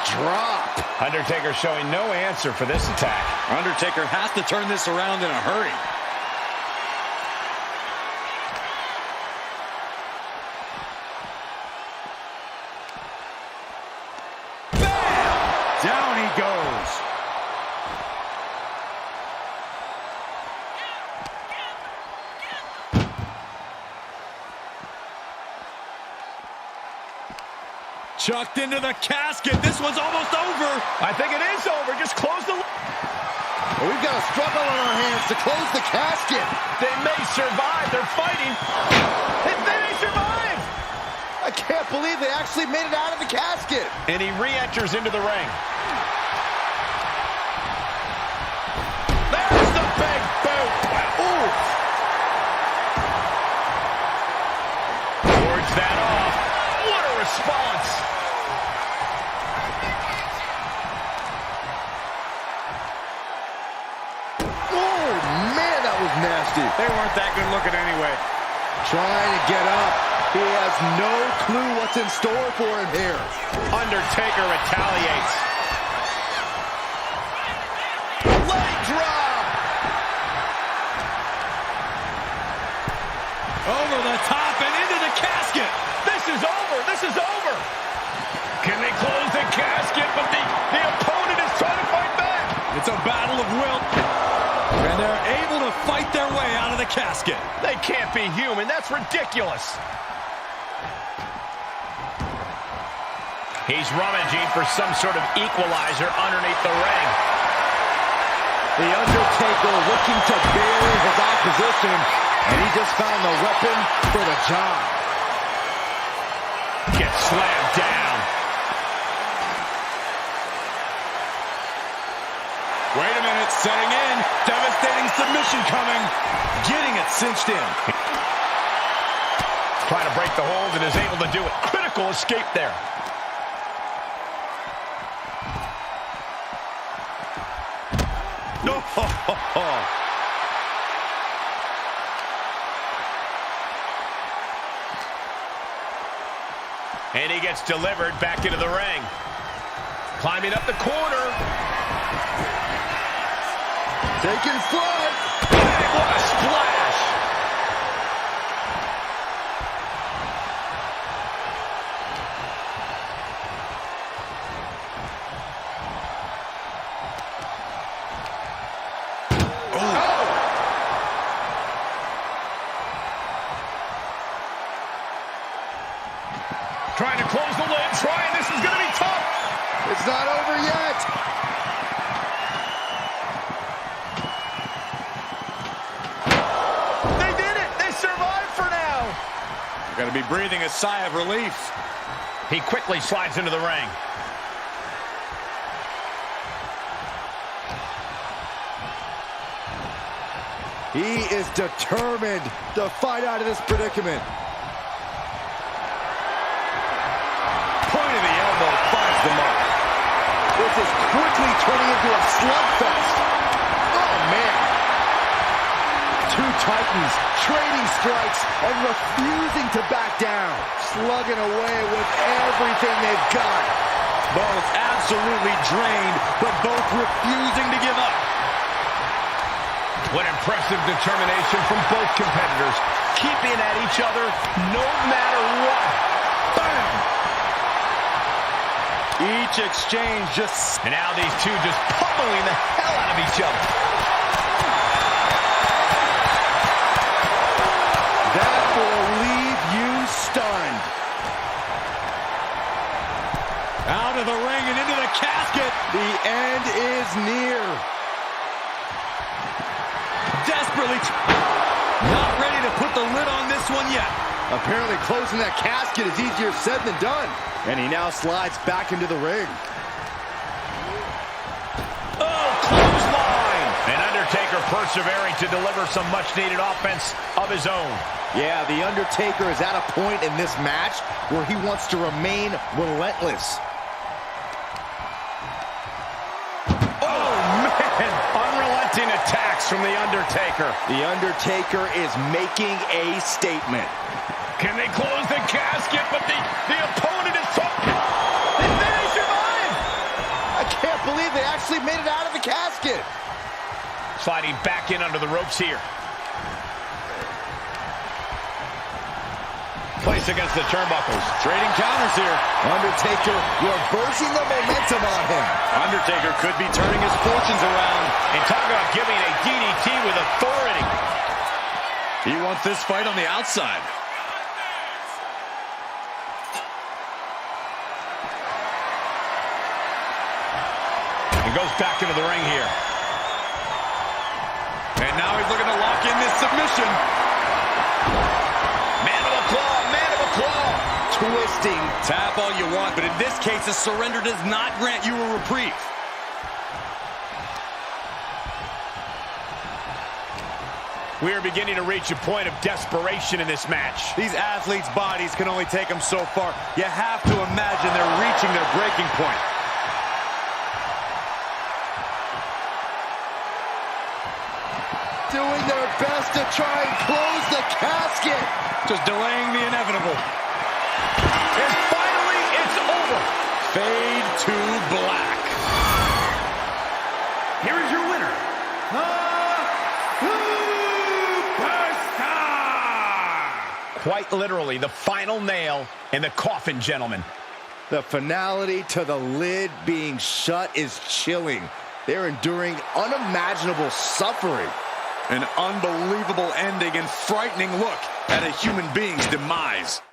Drop. Undertaker showing no answer for this attack. Undertaker has to turn this around in a hurry. Bam! Down he goes. Chucked into the casket. This one's almost over. I think it is over. Just close the... Well, we've got a struggle on our hands to close the casket. They may survive. They're fighting. They may survive. I can't believe they actually made it out of the casket. And he re-enters into the ring. There's the big boot. Ooh. Forge that off. What a response. Nasty. They weren't that good looking anyway. Trying to get up. He has no clue what's in store for him here. Undertaker retaliates. Leg drop. Over the top and into the casket. This is over. This is over. Can they close the casket? But the opponent is trying to fight back. It's a battle of will. And they're able to fight their way out of the casket. They can't be human. That's ridiculous. He's rummaging for some sort of equalizer underneath the ring. The Undertaker looking to bury his opposition, and he just found the weapon for the job. Gets slammed down. Wait a minute, setting in. Devastating submission coming. Getting it cinched in. Trying to break the hold and is able to do it. Critical escape there. No. And he gets delivered back into the ring. Climbing up the corner. Taking flight. Bang, what a splash. Trying to close the lid. This is going to be tough. It's not over yet. Got to be breathing a sigh of relief. He quickly slides into the ring. He is determined to fight out of this predicament. Point of the elbow finds the mark. This is quickly turning into a slugfest. Oh, man. Two titans trading strikes and refusing to back down. Slugging away with everything they've got. Both absolutely drained, but both refusing to give up. What impressive determination from both competitors. Keeping at each other no matter what. Bam! Each exchange just... And now these two just pummeling the hell out of each other. That will leave you stunned. Out of the ring and into the casket. The end is near. Desperately not ready to put the lid on this one yet. Apparently closing that casket is easier said than done. And he now slides back into the ring. Oh, clothesline! And Undertaker persevering to deliver some much-needed offense of his own. Yeah, The Undertaker is at a point in this match where he wants to remain relentless. Oh, man! Unrelenting attacks from The Undertaker. The Undertaker is making a statement. Can they close the casket? But the opponent is so... And then they survive! I can't believe they actually made it out of the casket. Sliding back in under the ropes here. Placed against the turnbuckles. Trading counters here. Undertaker reversing the momentum on him. Undertaker could be turning his fortunes around. And talk about giving a DDT with authority. He wants this fight on the outside. And goes back into the ring here. And now he's looking to lock in this submission. Mandible claw, mandible claw. Twisting. Tap all you want, but in this case, a surrender does not grant you a reprieve. We are beginning to reach a point of desperation in this match. These athletes' bodies can only take them so far. You have to imagine they're reaching their breaking point. Doing their best to try and close the casket. Just delaying the inevitable. And finally, it's over. Fade to black. Here is your winner, Quite literally, the final nail in the coffin, gentlemen. The finality to the lid being shut is chilling. They're enduring unimaginable suffering. An unbelievable ending and frightening look at a human being's demise.